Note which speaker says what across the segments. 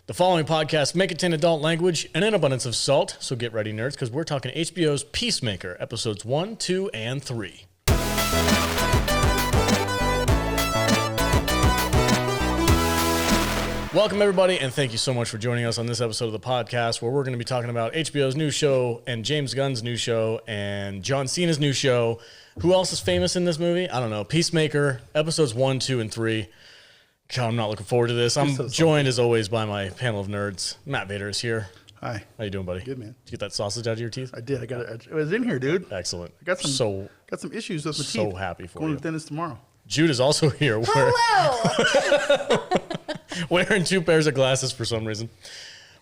Speaker 1: The following podcast may contain adult language and an abundance of salt, so get ready, nerds, because we're talking HBO's Peacemaker, episodes 1, 2, and 3. Welcome, everybody, and thank you so much for joining us on this episode of the podcast, where we're going to be talking about HBO's new show and James Gunn's new show and John Cena's new show. Who else is famous in this movie? I don't know. Peacemaker, episodes 1, 2, and 3. God, I'm not looking forward to this. I'm joined, as always, by my panel of nerds. Matt Vader is here.
Speaker 2: Hi.
Speaker 1: How you doing, buddy?
Speaker 2: Good, man.
Speaker 1: Did you get that sausage out of your teeth?
Speaker 2: I did. I got it. It was in here, dude.
Speaker 1: Excellent.
Speaker 2: I got some issues with my teeth.
Speaker 1: So happy for
Speaker 2: Going
Speaker 1: you.
Speaker 2: to the dentist tomorrow.
Speaker 1: Jude is also here.
Speaker 3: Hello.
Speaker 1: Wearing 2 pairs of glasses for some reason.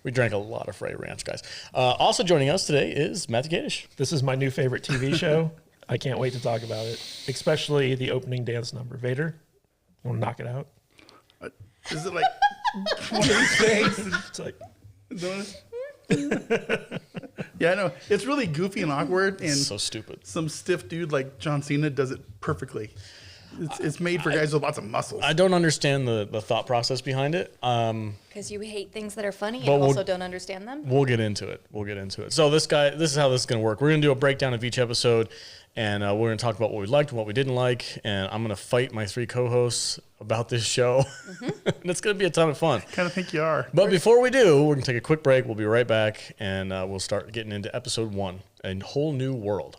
Speaker 1: We drank a lot of Frey Ranch, guys. Also joining us today is Matthew Gadish.
Speaker 4: This is my new favorite TV show. I can't wait to talk about it, especially the opening dance number. Vader, you want to knock it out?
Speaker 2: Is it like one of these things?
Speaker 4: It's like,
Speaker 2: yeah, I know. It's really goofy and awkward, and
Speaker 1: So stupid.
Speaker 2: some stiff dude like John Cena does it perfectly. It's made for guys with lots of muscles.
Speaker 1: I don't understand the thought process behind it.
Speaker 3: Because you hate things that are funny and
Speaker 1: But
Speaker 3: also don't understand them.
Speaker 1: We'll get into it. So this is how this is going to work. We're going to do a breakdown of each episode, and we're going to talk about what we liked and what we didn't like, and I'm going to fight my 3 co-hosts about this show. And it's going to be a ton of fun.
Speaker 2: kind of think you are.
Speaker 1: But before we do, we're going to take a quick break. We'll be right back, and we'll start getting into episode 1, A Whole New World.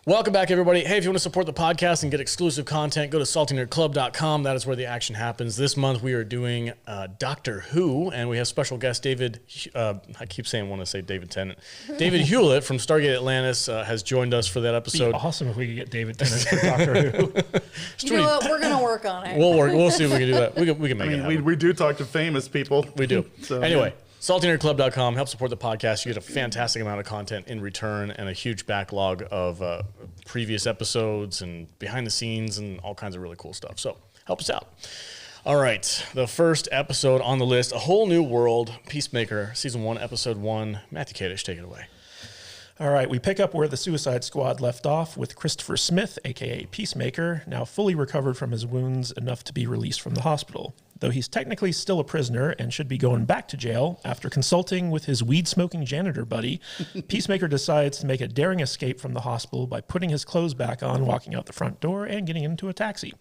Speaker 1: Welcome back, everybody. Hey, if you want to support the podcast and get exclusive content, go to saltynerdclub.com. That is where the action happens. This month, we are doing Doctor Who, and we have special guest David, I want to say David Tennant. David Hewlett from Stargate Atlantis has joined us for that episode.
Speaker 4: it'd be awesome if we could get David Tennant for Doctor Who.
Speaker 3: You know what? We're going to work on it.
Speaker 1: We'll see if we can do that. We can make it happen.
Speaker 2: We do talk to famous people.
Speaker 1: We do.
Speaker 2: So,
Speaker 1: anyway, saltynerdclub.com. Help support the podcast. You get a fantastic amount of content in return and a huge backlog of previous episodes and behind the scenes and all kinds of really cool stuff. So help us out. All right. The first episode on the list, A Whole New World, Peacemaker, Season 1, Episode 1. Matthew Kadish, take it away.
Speaker 4: All right, we pick up where the Suicide Squad left off with Christopher Smith, a.k.a. Peacemaker, now fully recovered from his wounds enough to be released from the hospital. Though he's technically still a prisoner and should be going back to jail, after consulting with his weed-smoking janitor buddy, Peacemaker decides to make a daring escape from the hospital by putting his clothes back on, walking out the front door, and getting into a taxi.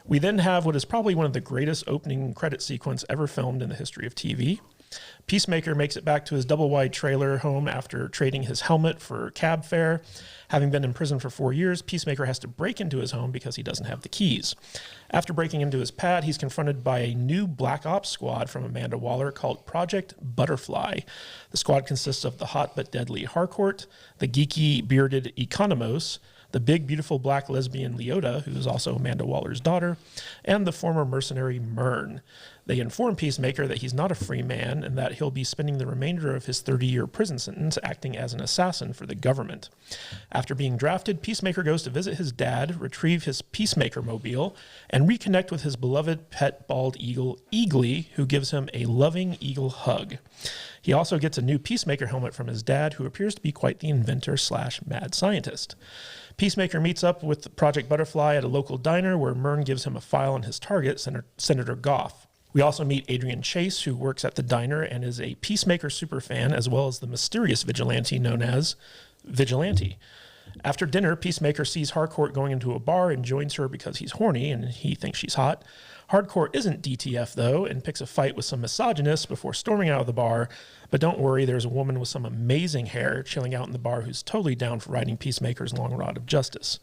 Speaker 4: We then have what is probably one of the greatest opening credit sequence ever filmed in the history of TV. Peacemaker makes it back to his double-wide trailer home after trading his helmet for cab fare. Having been in prison for 4 years, Peacemaker has to break into his home because he doesn't have the keys. After breaking into his pad, he's confronted by a new Black Ops squad from Amanda Waller called Project Butterfly. The squad consists of the hot but deadly Harcourt, the geeky bearded Economos, the big, beautiful black lesbian Leota, who is also Amanda Waller's daughter, and the former mercenary Myrn. They inform Peacemaker that he's not a free man and that he'll be spending the remainder of his 30-year prison sentence acting as an assassin for the government. After being drafted, Peacemaker goes to visit his dad, retrieve his Peacemaker mobile, and reconnect with his beloved pet bald eagle, Eagly, who gives him a loving eagle hug. He also gets a new Peacemaker helmet from his dad, who appears to be quite the inventor/mad scientist. Peacemaker meets up with Project Butterfly at a local diner where Myrn gives him a file on his target, Senator Goff. We also meet Adrian Chase, who works at the diner and is a Peacemaker superfan, as well as the mysterious vigilante known as Vigilante. After dinner, Peacemaker sees Harcourt going into a bar and joins her because he's horny and he thinks she's hot. Harcourt isn't DTF, though, and picks a fight with some misogynists before storming out of the bar. But don't worry, there's a woman with some amazing hair chilling out in the bar who's totally down for riding Peacemaker's long rod of justice.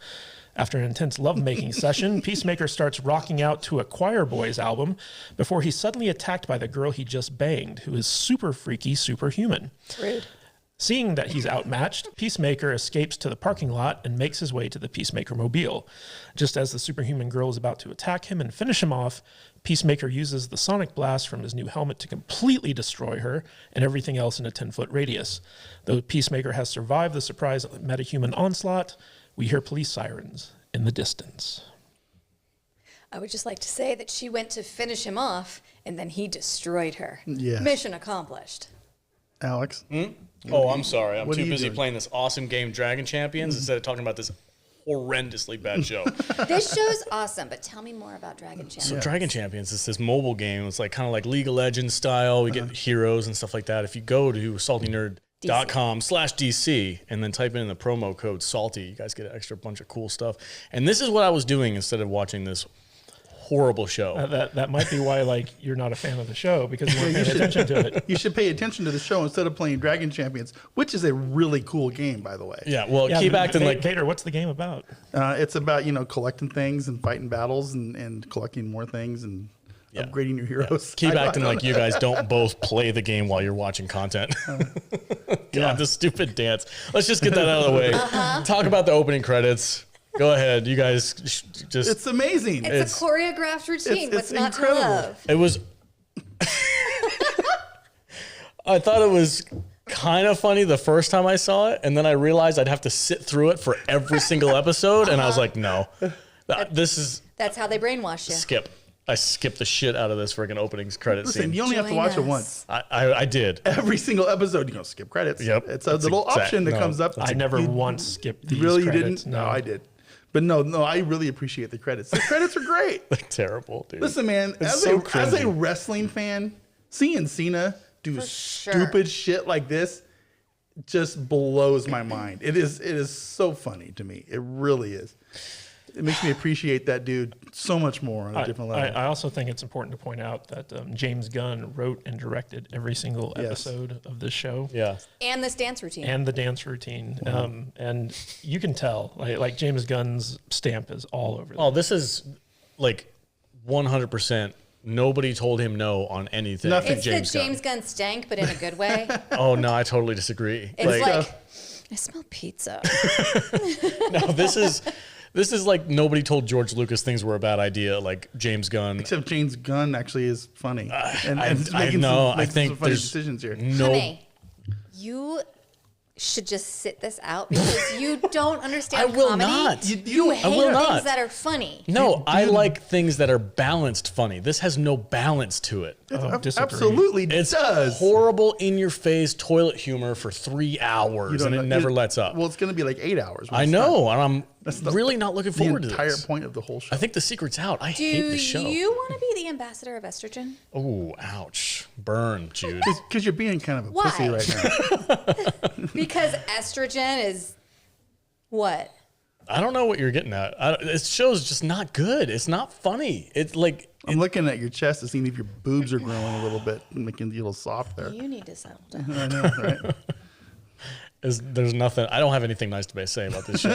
Speaker 4: After an intense lovemaking session, Peacemaker starts rocking out to a Choir Boys album before he's suddenly attacked by the girl he just banged, who is super freaky, superhuman.
Speaker 3: Rude.
Speaker 4: Seeing that he's outmatched, Peacemaker escapes to the parking lot and makes his way to the Peacemaker mobile. Just as the superhuman girl is about to attack him and finish him off, Peacemaker uses the sonic blast from his new helmet to completely destroy her and everything else in a 10-foot radius. Though Peacemaker has survived the surprise metahuman onslaught, we hear police sirens in the distance.
Speaker 3: I would just like to say that she went to finish him off, and then he destroyed her.
Speaker 2: Yes.
Speaker 3: Mission accomplished.
Speaker 2: Alex?
Speaker 1: Oh, I'm sorry. I'm
Speaker 2: What
Speaker 1: too
Speaker 2: are you
Speaker 1: busy
Speaker 2: doing?
Speaker 1: playing this awesome game, Dragon Champions, instead of talking about this horrendously bad show.
Speaker 3: This show's awesome, but tell me more about Dragon Champions.
Speaker 1: So Dragon Champions is this mobile game. It's like kind of like League of Legends style. We get heroes and stuff like that. If you go to saltynerd.com/DC and then type in the promo code SALTY, you guys get an extra bunch of cool stuff. And this is what I was doing instead of watching this horrible show.
Speaker 4: That might be why like you're not a fan of the show, because you weren't paying attention to it.
Speaker 2: You should pay attention to the show instead of playing Dragon Champions, which is a really cool game, by the way.
Speaker 1: Yeah, well, keep acting like...
Speaker 4: Vader, what's the game about?
Speaker 2: It's about, collecting things and fighting battles and collecting more things and upgrading your heroes.
Speaker 1: Keep acting like you guys don't both play the game while you're watching content. God, this stupid dance. Let's just get that out of the way. Talk about the opening credits. Go ahead. You guys just...
Speaker 2: It's amazing.
Speaker 3: It's a choreographed routine.
Speaker 2: it's
Speaker 3: What's not
Speaker 2: incredible.
Speaker 3: to love?
Speaker 1: It was... I thought it was kind of funny the first time I saw it, and then I realized I'd have to sit through it for every single episode, and I was like, no. This is...
Speaker 3: That's how they brainwash you.
Speaker 1: Skip. I skipped the shit out of this freaking openings credit
Speaker 2: Listen,
Speaker 1: scene.
Speaker 2: you only have to watch it once.
Speaker 1: I did.
Speaker 2: Every single episode, you skip credits.
Speaker 1: Yep.
Speaker 2: It's a little option that comes up.
Speaker 4: I never once skipped these
Speaker 2: Really, you
Speaker 4: credits.
Speaker 2: didn't? No, I did. But no, I really appreciate the credits. The credits are great.
Speaker 1: They're terrible, dude.
Speaker 2: Listen, man, as
Speaker 1: so
Speaker 2: a
Speaker 1: cringy.
Speaker 2: wrestling fan, seeing Cena do
Speaker 3: sure.
Speaker 2: stupid shit like this just blows my mind. It is so funny to me. It really is. It makes me appreciate that dude so much more on a different level.
Speaker 4: I also think it's important to point out that James Gunn wrote and directed every single episode of this show.
Speaker 1: Yeah.
Speaker 3: And this dance routine.
Speaker 4: And the dance routine. And you can tell, like James Gunn's stamp is all over
Speaker 1: Oh, this is like 100%. Nobody told him no on anything.
Speaker 2: Nothing.
Speaker 3: It's
Speaker 1: James
Speaker 3: the James Gunn stank, but in a good way.
Speaker 1: Oh, no, I totally disagree.
Speaker 3: It's like I smell pizza.
Speaker 1: No, this is like nobody told George Lucas things were a bad idea, like James Gunn.
Speaker 2: Except James Gunn actually is funny. And
Speaker 1: I
Speaker 2: making
Speaker 1: know.
Speaker 2: some
Speaker 1: I think
Speaker 2: funny
Speaker 1: there's
Speaker 2: decisions here.
Speaker 1: no.
Speaker 3: Honey, you should just sit this out because you don't understand
Speaker 1: I will
Speaker 3: comedy.
Speaker 1: not.
Speaker 3: You hate
Speaker 1: I will
Speaker 3: things
Speaker 1: not.
Speaker 3: that are funny.
Speaker 1: No, I like things that are balanced funny. This has no balance to it.
Speaker 4: Disagree.
Speaker 2: Absolutely
Speaker 1: It's
Speaker 2: does.
Speaker 1: horrible, in your face toilet humor for 3 hours, and it never lets up.
Speaker 2: Well, it's going to be like 8 hours. when
Speaker 1: I
Speaker 2: it's
Speaker 1: know,
Speaker 2: done.
Speaker 1: and I'm really not looking
Speaker 2: The
Speaker 1: forward to
Speaker 2: entire
Speaker 1: this.
Speaker 2: point of the whole show.
Speaker 1: I think the secret's out. I hate
Speaker 3: Do
Speaker 1: the show.
Speaker 3: you want to be the ambassador of estrogen?
Speaker 1: Oh, ouch. Burn, Jude.
Speaker 2: Because you're being kind of a
Speaker 3: Why?
Speaker 2: pussy right now.
Speaker 3: Because estrogen is what?
Speaker 1: I don't know what you're getting at. This show's just not good. It's not funny. It's like...
Speaker 2: I'm looking at your chest to see if your boobs are growing a little bit and making you a little soft there.
Speaker 3: You need to settle down.
Speaker 2: I know, right?
Speaker 1: There's nothing. I don't have anything nice to say about this show.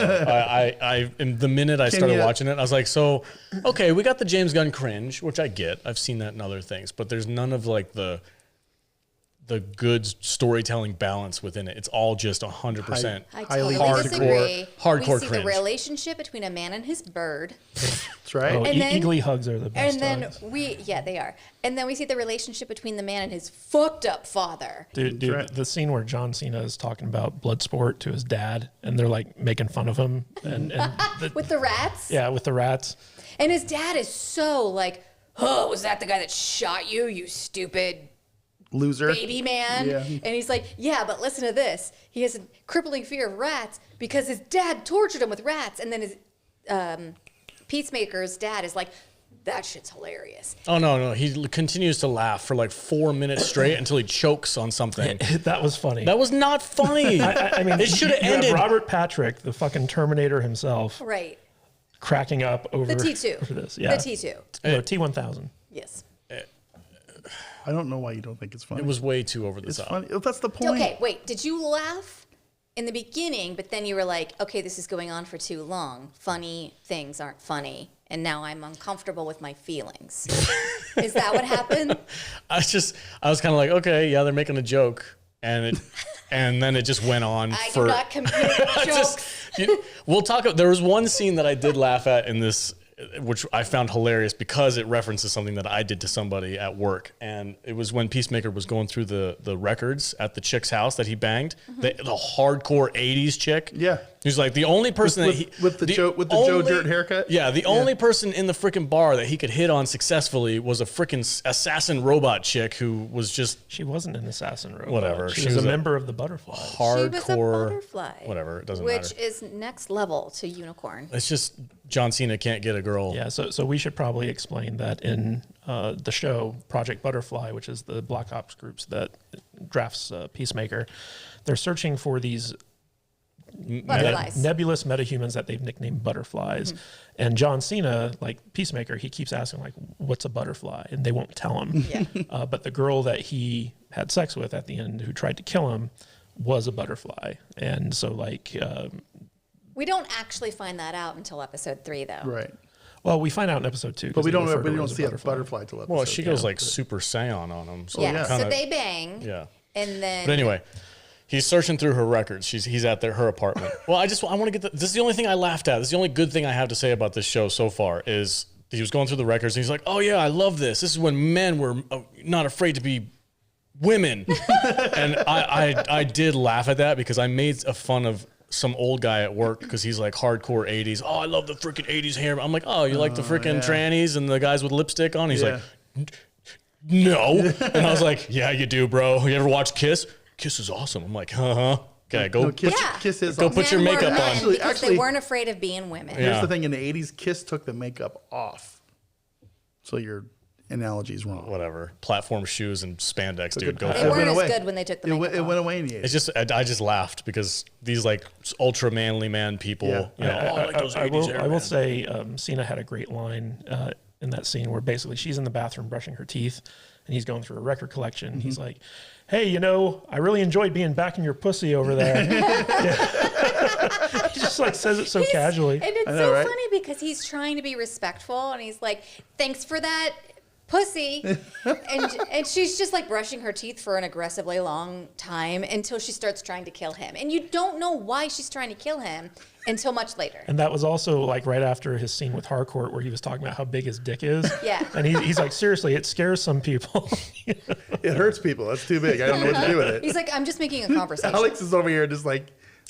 Speaker 1: In the minute I started watching it, I was like, so, okay, we got the James Gunn cringe, which I get. I've seen that in other things, but there's none of like the good storytelling balance within it. It's all just 100%.
Speaker 3: I
Speaker 2: Highly
Speaker 3: totally disagree.
Speaker 1: hardcore
Speaker 3: we see
Speaker 1: cringe.
Speaker 3: the relationship between a man and his bird.
Speaker 2: That's right.
Speaker 4: Oh,
Speaker 3: And then-
Speaker 4: eagly hugs are the best.
Speaker 3: And then
Speaker 4: hugs.
Speaker 3: they are. And then we see the relationship between the man and his fucked up father.
Speaker 4: Dude,
Speaker 2: right.
Speaker 4: the scene where John Cena is talking about blood sport to his dad, and they're like making fun of him, and
Speaker 3: With the rats.
Speaker 4: yeah, with the rats.
Speaker 3: And his dad is so like, oh, was that the guy that shot you, you stupid
Speaker 2: Loser.
Speaker 3: baby man?
Speaker 2: Yeah.
Speaker 3: And he's like, yeah, but listen to this. He has a crippling fear of rats because his dad tortured him with rats. And then his Peacemaker's dad is like, that shit's hilarious.
Speaker 1: Oh, no. He continues to laugh for like 4 minutes straight until he chokes on something.
Speaker 4: That was funny.
Speaker 1: That was not funny.
Speaker 4: I mean,
Speaker 1: it should have
Speaker 4: you have
Speaker 1: ended.
Speaker 4: Robert Patrick, the fucking Terminator himself,
Speaker 3: Right.
Speaker 4: cracking up over
Speaker 3: The T2.
Speaker 4: over this. Yeah,
Speaker 3: The T2.
Speaker 4: No, T1000.
Speaker 3: Yes.
Speaker 2: I don't know why you don't think it's funny.
Speaker 1: It was way too over the
Speaker 2: It's
Speaker 1: top.
Speaker 2: funny. That's the point.
Speaker 3: Okay, wait. Did you laugh in the beginning, but then you were like, okay, this is going on for too long. Funny things aren't funny. And now I'm uncomfortable with my feelings. Is that what happened?
Speaker 1: I was kind of like, okay, yeah, they're making a joke, and then it just went on
Speaker 3: I
Speaker 1: for.
Speaker 3: do not compute jokes.
Speaker 1: We'll talk. There was one scene that I did laugh at in this which I found hilarious because it references something that I did to somebody at work. And it was when Peacemaker was going through the records at the chick's house that he banged, the hardcore 80s chick.
Speaker 2: Yeah.
Speaker 1: He's like the only person
Speaker 2: with the Joe Dirt haircut.
Speaker 1: Yeah, the only person in the freaking bar that he could hit on successfully was a freaking assassin robot chick who was just
Speaker 4: She wasn't an assassin robot.
Speaker 1: Whatever.
Speaker 4: She was a member of the Butterflies.
Speaker 1: hardcore.
Speaker 3: She was a butterfly.
Speaker 1: Whatever, it doesn't
Speaker 3: which
Speaker 1: matter.
Speaker 3: is next level to unicorn.
Speaker 1: It's just John Cena can't get a girl.
Speaker 4: Yeah, so we should probably explain that in the show Project Butterfly, which is the Black Ops groups that drafts Peacemaker, they're searching for these
Speaker 3: Butterflies.
Speaker 4: nebulous metahumans that they've nicknamed butterflies. And John Cena, like Peacemaker, he keeps asking, like, what's a butterfly? And they won't tell him.
Speaker 3: Yeah.
Speaker 4: But the girl that he had sex with at the end who tried to kill him was a butterfly. And so, like...
Speaker 3: We don't actually find that out until episode 3, though.
Speaker 2: Right.
Speaker 4: well, we find out in episode 2.
Speaker 2: But we don't
Speaker 4: refer to her
Speaker 2: don't
Speaker 4: as
Speaker 2: see a butterfly till episode.
Speaker 1: Well, she goes like Super Saiyan on him. So
Speaker 3: Yeah.
Speaker 1: it kinda,
Speaker 3: So they bang.
Speaker 1: Yeah.
Speaker 3: And then.
Speaker 1: But anyway, he's searching through her records. He's at her apartment. Well, I want to get this is the only thing I laughed at. This is the only good thing I have to say about this show so far is he was going through the records and he's like, oh yeah, I love this. This is when men were not afraid to be women. And I did laugh at that because I made a fun of some old guy at work because he's like hardcore 80s. Oh, I love the freaking 80s hair. I'm like, oh, you like the freaking trannies and the guys with lipstick on? He's like, no. And I was like, yeah, you do, bro. You ever watch Kiss? Kiss is awesome. I'm like, Okay, go
Speaker 2: Kiss is
Speaker 1: go
Speaker 2: awesome.
Speaker 1: put your
Speaker 3: Men were
Speaker 1: makeup
Speaker 3: men
Speaker 1: on.
Speaker 3: because they weren't afraid of being women.
Speaker 1: Yeah.
Speaker 2: Here's the thing: in the '80s, Kiss took the makeup off. So your analogy's wrong.
Speaker 1: Whatever. Platform shoes and spandex, dude. Go
Speaker 3: They
Speaker 1: for it.
Speaker 3: weren't
Speaker 2: went
Speaker 3: as
Speaker 2: away.
Speaker 3: good when they took the
Speaker 2: It
Speaker 3: makeup
Speaker 2: went
Speaker 3: off.
Speaker 2: away in the '80s.
Speaker 1: It's just I just laughed because these like ultra manly man people,
Speaker 2: Yeah.
Speaker 1: you know, I like those 80s hair,
Speaker 4: I will
Speaker 1: man.
Speaker 4: say Cena had a great line in that scene where basically she's in the bathroom brushing her teeth and he's going through a record collection.
Speaker 2: Mm-hmm.
Speaker 4: He's like, hey, you know, I really enjoyed being back in your pussy over there. He just like says it so casually.
Speaker 3: And it's
Speaker 2: know,
Speaker 3: so
Speaker 2: right?
Speaker 3: funny because he's trying to be respectful and he's like, thanks for that pussy. and she's just like brushing her teeth for an aggressively long time until she starts trying to kill him. And you don't know why she's trying to kill him until much later.
Speaker 4: And that was also like right after his scene with Harcourt where he was talking about how big his dick is.
Speaker 3: Yeah.
Speaker 4: And he's like, seriously, it scares some people.
Speaker 2: It hurts people. That's too big. I don't know what to do with it.
Speaker 3: He's like, I'm just making a conversation.
Speaker 2: Alex is over here just like,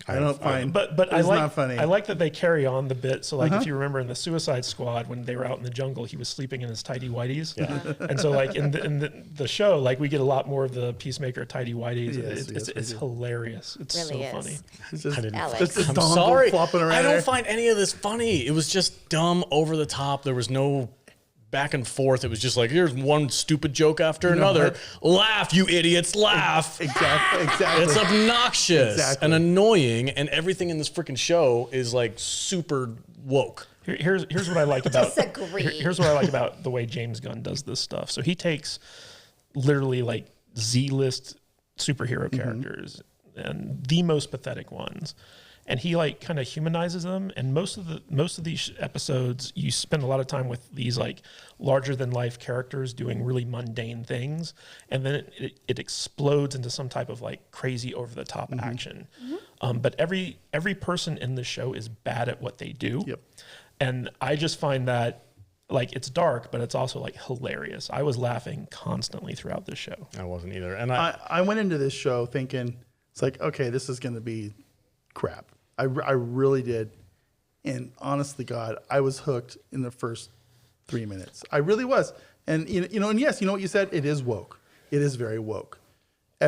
Speaker 2: I don't find.
Speaker 4: But I
Speaker 2: it's
Speaker 4: like
Speaker 2: not funny.
Speaker 4: I like that they carry on the bit. So like if you remember in the Suicide Squad when they were out in the jungle, he was sleeping in his tidy whities. Yeah. And so like in the show, like we get a lot more of the Peacemaker tidy whities.
Speaker 2: Yes,
Speaker 4: It's hilarious. It's
Speaker 3: Really
Speaker 4: so
Speaker 3: is.
Speaker 4: funny.
Speaker 2: It's just,
Speaker 3: Alex.
Speaker 2: just a
Speaker 1: I'm
Speaker 2: dongle
Speaker 1: sorry.
Speaker 2: flopping around
Speaker 1: I don't
Speaker 2: there.
Speaker 1: find any of this funny. It was just dumb, over the top. There was no back and forth. It was just like, here's one stupid joke after another. Laugh, you idiots, laugh.
Speaker 2: Exactly.
Speaker 1: It's obnoxious
Speaker 2: Exactly.
Speaker 1: and annoying, and everything in this freaking show is like super woke.
Speaker 4: Here's what I like about
Speaker 3: Disagree.
Speaker 4: here's what I like about the way James Gunn does this stuff. So he takes literally like Z-list superhero characters and the most pathetic ones, and he like kind of humanizes them. And most of these episodes, you spend a lot of time with these like larger than life characters doing really mundane things, and then it explodes into some type of like crazy over the top action. But every person in the show is bad at what they do.
Speaker 2: Yep.
Speaker 4: And I just find that like it's dark, but it's also like hilarious. I was laughing constantly throughout this show.
Speaker 1: I wasn't either. And
Speaker 2: I went into this show thinking, it's like, okay, this is going to be crap. I really did. And honestly, God, I was hooked in the first 3 minutes. I really was. And, you know, and yes, you know what you said? It is woke. It is very woke.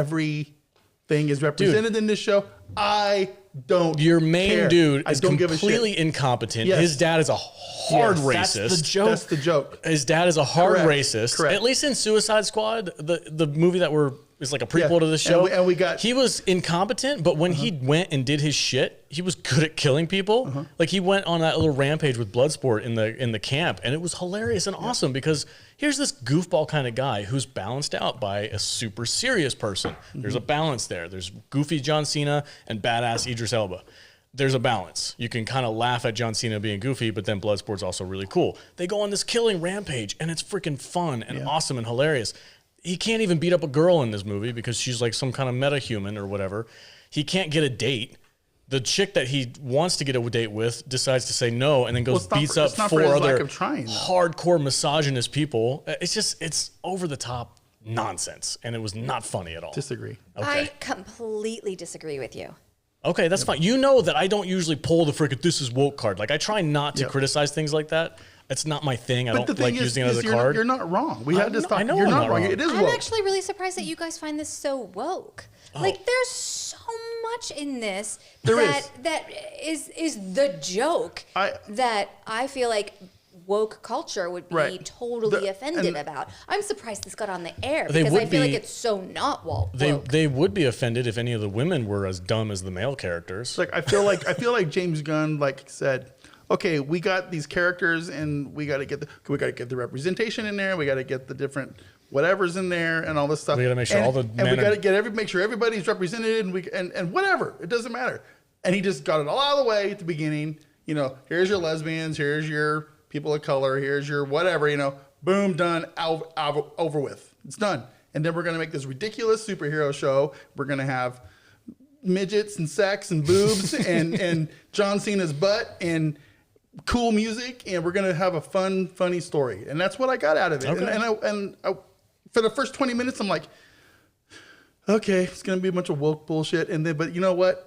Speaker 2: Everything is represented in this show. I don't
Speaker 1: your main
Speaker 2: care.
Speaker 1: dude
Speaker 2: I
Speaker 1: is
Speaker 2: don't give a
Speaker 1: completely
Speaker 2: shit.
Speaker 1: incompetent.
Speaker 2: Yes.
Speaker 1: His dad is a hard
Speaker 2: Yes.
Speaker 1: racist.
Speaker 4: That's the joke.
Speaker 2: That's the joke.
Speaker 1: His dad is a hard
Speaker 2: Correct.
Speaker 1: racist.
Speaker 2: Correct.
Speaker 1: At least in Suicide Squad, the movie that is like a prequel
Speaker 2: Yeah.
Speaker 1: to the show.
Speaker 2: And we got-
Speaker 1: he was incompetent, but when he went and did his shit, he was good at killing people. Like he went on that little rampage with Bloodsport in the camp, and it was hilarious and awesome because here's this goofball kind of guy who's balanced out by a super serious person. There's a balance there. There's goofy John Cena and badass Idris Elba. There's a balance. You can kind of laugh at John Cena being goofy, but then Bloodsport's also really cool. They go on this killing rampage, and it's freaking fun and awesome and hilarious. He can't even beat up a girl in this movie because she's like some kind of metahuman or whatever. He can't get a date the chick that he wants to get a date with decides to say no, and then goes beats up
Speaker 2: it's not
Speaker 1: four
Speaker 2: for his
Speaker 1: other
Speaker 2: lack of trying, though.
Speaker 1: hardcore misogynist people. It's over the top nonsense, and it was not funny at all.
Speaker 2: Disagree.
Speaker 1: Okay.
Speaker 3: I completely disagree with you.
Speaker 1: Okay, that's fine. You know that I don't usually pull the freaking "this is woke" card. Like I try not to criticize things like that. It's not my thing. I
Speaker 2: But the
Speaker 1: don't
Speaker 2: thing
Speaker 1: like
Speaker 2: is,
Speaker 1: using it as a
Speaker 2: you're
Speaker 1: card.
Speaker 2: You're not wrong. We had this talk.
Speaker 1: I know
Speaker 2: You're
Speaker 1: I'm
Speaker 2: not
Speaker 1: not
Speaker 2: wrong.
Speaker 1: wrong.
Speaker 2: It is
Speaker 3: I'm
Speaker 2: woke.
Speaker 3: actually really surprised that you guys find this so woke. Like there's so much in this that is the joke that I feel like woke culture would be totally offended about. I'm surprised this got on the air because I feel like it's so not woke.
Speaker 1: They would be offended if any of the women were as dumb as the male characters.
Speaker 2: Like I feel like James Gunn said, okay, we got these characters and we got to get the representation in there. We got to get the different whatever's in there and all this stuff.
Speaker 1: We got to make sure all the men
Speaker 2: and we got to make sure everybody's represented and whatever. It doesn't matter. And he just got it all out of the way at the beginning. You know, here's your lesbians, here's your people of color, here's your whatever. You know, boom, done, over with. It's done. And then we're gonna make this ridiculous superhero show. We're gonna have midgets and sex and boobs and John Cena's butt and cool music, and we're gonna have a funny story. And that's what I got out of it.
Speaker 1: Okay.
Speaker 2: And I, for the first 20 minutes, I'm like, okay, it's gonna be a bunch of woke bullshit. And then, but you know what?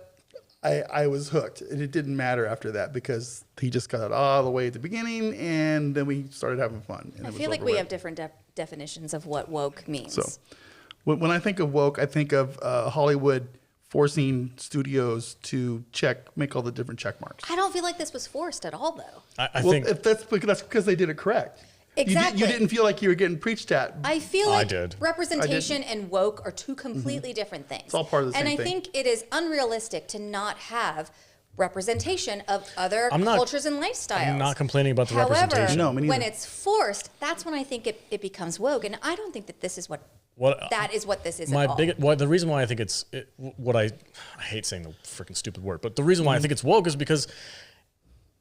Speaker 2: I was hooked. It didn't matter after that because he just got it all the way at the beginning, and then we started having fun. And
Speaker 3: I feel like we have different definitions of what woke means.
Speaker 2: So when I think of woke, I think of Hollywood forcing studios to make all the different check marks.
Speaker 3: I don't feel like this was forced at all, though.
Speaker 1: I think
Speaker 2: if that's because they did it correct.
Speaker 3: Exactly.
Speaker 2: You didn't feel like you were getting preached at.
Speaker 3: I feel like
Speaker 1: did.
Speaker 3: representation and woke are two completely different things.
Speaker 2: It's all part of the same
Speaker 3: thing.
Speaker 2: thing.
Speaker 3: And I think it is unrealistic to not have representation of other cultures and lifestyles.
Speaker 1: I'm not complaining about the
Speaker 3: However,
Speaker 1: representation.
Speaker 2: No, me neither.
Speaker 3: when it's forced, that's when I think it becomes woke. And I don't think that this is what this is at all.
Speaker 1: The reason why I think I hate saying the freaking stupid word, but the reason why I think it's woke is because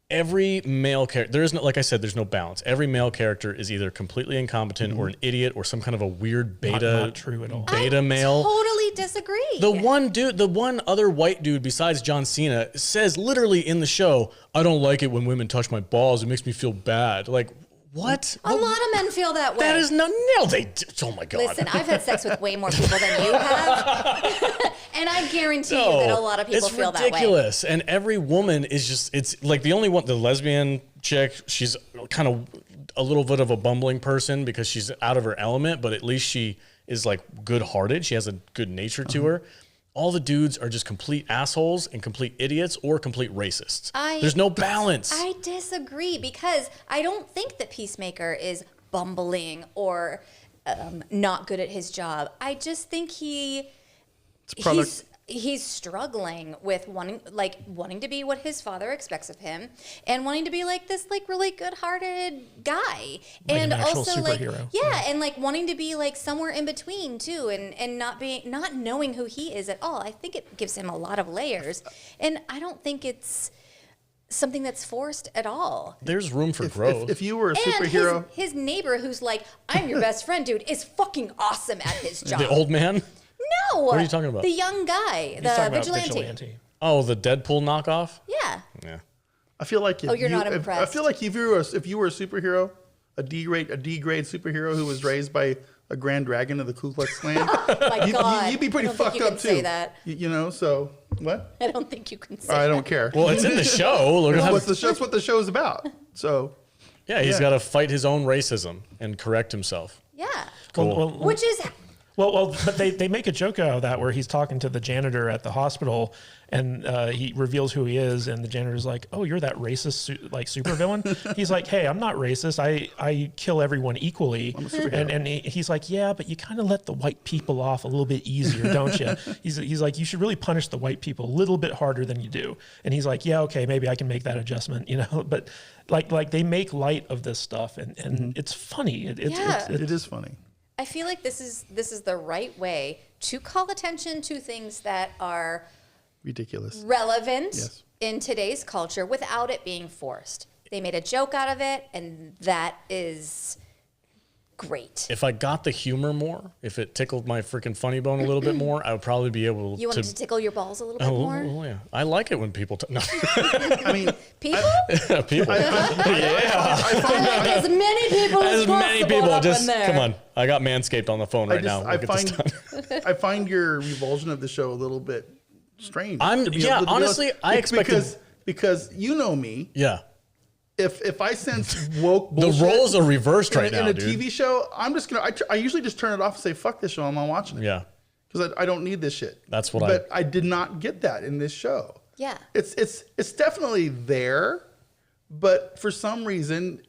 Speaker 1: every male character, there is no, like I said, there's no balance. Every male character is either completely incompetent or an idiot or some kind of a weird beta.
Speaker 4: Not true at all.
Speaker 1: Beta male.
Speaker 3: Totally disagree.
Speaker 1: The one other white dude besides John Cena says literally in the show, "I don't like it when women touch my balls. It makes me feel bad." Like, what?
Speaker 3: A lot of men feel that way.
Speaker 1: That is no, they. Oh my god.
Speaker 3: Listen, I've had sex with way more people than you have, and I guarantee you that a lot of people feel that way.
Speaker 1: It's ridiculous, and every woman is just—it's like the only one, the lesbian chick. She's kind of a little bit of a bumbling person because she's out of her element, but at least she is like good-hearted. She has a good nature to her. All the dudes are just complete assholes and complete idiots or complete racists. There's no balance.
Speaker 3: I disagree because I don't think that Peacemaker is bumbling or not good at his job. I just think he's struggling with wanting to be what his father expects of him and wanting to be like this really good-hearted guy and
Speaker 4: an actual
Speaker 3: also
Speaker 4: superhero.
Speaker 3: and wanting to be like somewhere in between too and not knowing who he is at all. I think it gives him a lot of layers, and I don't think it's something that's forced at all.
Speaker 1: There's room for growth.
Speaker 2: If you were a superhero,
Speaker 3: and his neighbor who's like, "I'm your best friend, dude," is fucking awesome at his job.
Speaker 1: The old man?
Speaker 3: No.
Speaker 1: What are you talking about?
Speaker 3: The young guy,
Speaker 4: He's
Speaker 3: the
Speaker 4: talking about
Speaker 3: vigilante.
Speaker 1: Oh, the Deadpool knockoff?
Speaker 3: Yeah.
Speaker 1: Yeah.
Speaker 2: I feel like
Speaker 3: You're not
Speaker 2: I
Speaker 3: impressed.
Speaker 2: feel like if you were a superhero, a D grade superhero who was raised by a Grand Dragon of the Ku Klux Klan,
Speaker 3: My God.
Speaker 2: you'd be pretty
Speaker 3: I don't think
Speaker 2: fucked
Speaker 3: you
Speaker 2: up
Speaker 3: can
Speaker 2: too.
Speaker 3: say that.
Speaker 2: You know, so what?
Speaker 3: I don't think you can say
Speaker 2: I
Speaker 3: that.
Speaker 2: don't care.
Speaker 1: Well, it's in the show. Look at how-
Speaker 2: That's what the show's about. So
Speaker 1: yeah, he's got to fight his own racism and correct himself.
Speaker 3: Yeah.
Speaker 1: Cool.
Speaker 3: Which is
Speaker 4: Well, but they make a joke out of that where he's talking to the janitor at the hospital, and he reveals who he is, and the janitor's like, "Oh, you're that racist supervillain." He's like, "Hey, I'm not racist. I kill everyone equally."
Speaker 2: I'm a superhero.
Speaker 4: And he's like, "Yeah, but you kind of let the white people off a little bit easier, don't you?" He's like, "You should really punish the white people a little bit harder than you do." And he's like, "Yeah, okay, maybe I can make that adjustment, you know." But like they make light of this stuff, and it's funny. It
Speaker 2: is funny.
Speaker 3: I feel like this is the right way to call attention to things that are
Speaker 2: Ridiculous.
Speaker 3: relevant in today's culture without it being forced. They made a joke out of it, and that is great.
Speaker 1: If I got the humor more, if it tickled my freaking funny bone a little bit more, I would probably be able
Speaker 3: You want it to tickle your balls a little bit more?
Speaker 1: Oh, yeah. I like it when people... No.
Speaker 2: I mean,
Speaker 3: People?
Speaker 1: People.
Speaker 2: I find
Speaker 3: As many people as possible up in there.
Speaker 1: Come on. I got Manscaped on the phone right now.
Speaker 2: I
Speaker 1: We'll get this done.
Speaker 2: I find your revulsion of the show a little bit strange. To be able to
Speaker 1: honestly, I expected...
Speaker 2: Because you know me.
Speaker 1: Yeah.
Speaker 2: If I sense woke bullshit,
Speaker 1: The roles are reversed right now,
Speaker 2: in a
Speaker 1: dude.
Speaker 2: TV show, I'm just gonna. I usually just turn it off and say, "Fuck this show, I'm not watching it."
Speaker 1: Yeah.
Speaker 2: Because I don't need this shit.
Speaker 1: That's what
Speaker 2: But I did not get that in this show.
Speaker 3: Yeah.
Speaker 2: It's definitely there, but for some reason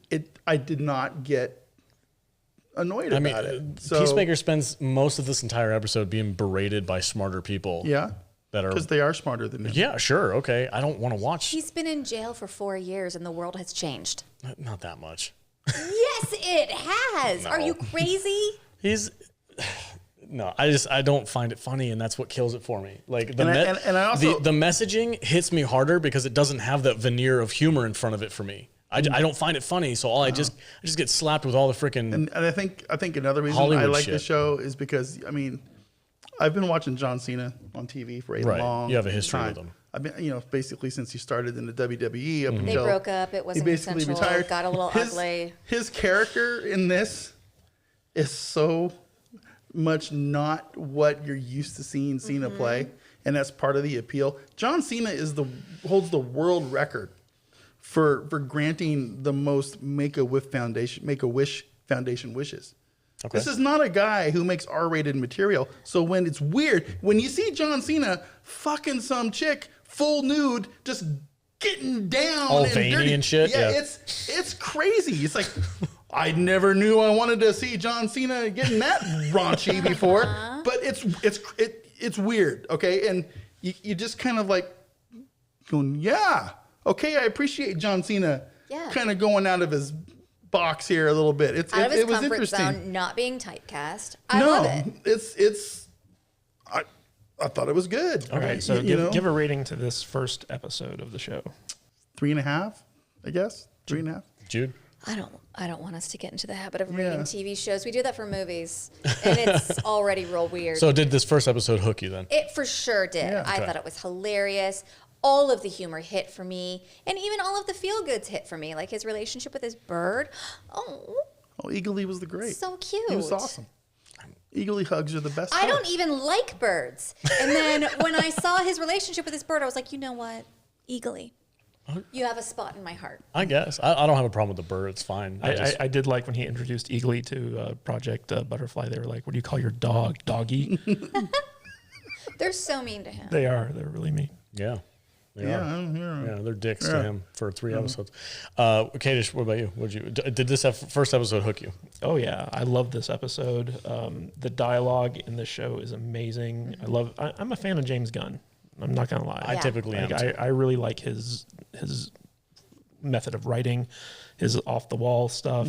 Speaker 2: I did not get annoyed about it. So,
Speaker 1: Peacemaker spends most of this entire episode being berated by smarter people.
Speaker 2: yeah,
Speaker 1: That are...
Speaker 2: because they are smarter than him.
Speaker 1: Yeah, sure. Okay. I don't want to watch...
Speaker 3: He's been in jail for 4 years and the world has changed.
Speaker 1: Not that much.
Speaker 3: Yes, it has.
Speaker 1: No.
Speaker 3: Are you crazy?
Speaker 1: He's... No, I don't find it funny, and that's what kills it for me. Like the
Speaker 2: And I also-
Speaker 1: the messaging hits me harder because it doesn't have that veneer of humor in front of it for me. I don't find it funny, so I just get slapped with all the freaking...
Speaker 2: And I think another reason
Speaker 1: Hollywood
Speaker 2: I like
Speaker 1: shit.
Speaker 2: the show is because I've been watching John Cena on TV for a
Speaker 1: Right.
Speaker 2: long
Speaker 1: You have a history
Speaker 2: time.
Speaker 1: with him.
Speaker 2: I've been, basically since he started in the WWE up
Speaker 3: They
Speaker 2: until
Speaker 3: broke up. It
Speaker 2: he
Speaker 3: wasn't
Speaker 2: basically
Speaker 3: consensual.
Speaker 2: retired.
Speaker 3: Got a little ugly.
Speaker 2: His character in this is so much not what you're used to seeing Cena play, and that's part of the appeal. John Cena holds the world record for granting the most Make-A-Wish Foundation wishes.
Speaker 1: Okay.
Speaker 2: This is not a guy who makes R-rated material. So when it's weird, when you see John Cena fucking some chick full nude, just getting down
Speaker 1: All
Speaker 2: and
Speaker 1: veiny
Speaker 2: dirty,
Speaker 1: and shit, yeah.
Speaker 2: it's crazy. It's like I never knew I wanted to see John Cena getting that raunchy before, but it's weird, okay? And you just kind of like going, yeah, okay, I appreciate John Cena kind of going out of his box here a little bit.
Speaker 3: Out of his
Speaker 2: it was
Speaker 3: comfort
Speaker 2: interesting.
Speaker 3: zone, not being typecast. I love it.
Speaker 2: I thought it was good.
Speaker 4: All right, so give a rating to this first episode of the show.
Speaker 2: 3.5, I guess. 3.5.
Speaker 1: Jude?
Speaker 3: I don't want us to get into the habit of rating TV shows. We do that for movies, and it's already real weird.
Speaker 1: So did this first episode hook you then?
Speaker 3: It for sure did.
Speaker 2: Yeah.
Speaker 3: I thought it was hilarious. All of the humor hit for me, and even all of the feel-goods hit for me, like his relationship with his bird. Oh,
Speaker 2: Eagle-Lee was great.
Speaker 3: so cute.
Speaker 2: He was awesome. Eagle-Lee hugs are the best.
Speaker 3: I don't even like birds. And then when I saw his relationship with his bird, I was like, you know what? Eagle-Lee, you have a spot in my heart.
Speaker 1: I guess. I don't have a problem with the bird. It's fine.
Speaker 4: I did like when he introduced Eagle-Lee to Project Butterfly. They were like, what do you call your dog? Doggy?
Speaker 3: They're so mean to him.
Speaker 4: They are. They're really mean.
Speaker 1: Yeah. They
Speaker 2: Yeah,
Speaker 1: are.
Speaker 2: yeah.
Speaker 1: They're dicks to him for 3 episodes. Kadish, what about you? Did this first episode hook you?
Speaker 4: Oh yeah, I love this episode. The dialogue in the show is amazing. I'm a fan of James Gunn. I'm not gonna lie.
Speaker 1: I typically am. Too.
Speaker 4: I really like his method of writing, his off the wall stuff.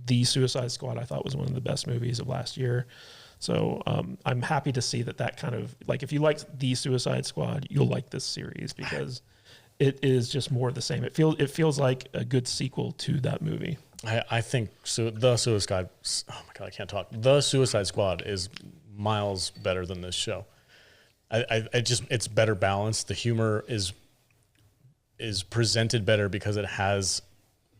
Speaker 4: The Suicide Squad I thought was one of the best movies of last year. So I'm happy to see that kind of, like, if you liked The Suicide Squad, you'll like this series because it is just more of the same. It feels like a good sequel to that movie.
Speaker 1: I think the Suicide. Oh my god, I can't talk. The Suicide Squad is miles better than this show. It's better balanced. The humor is presented better because it has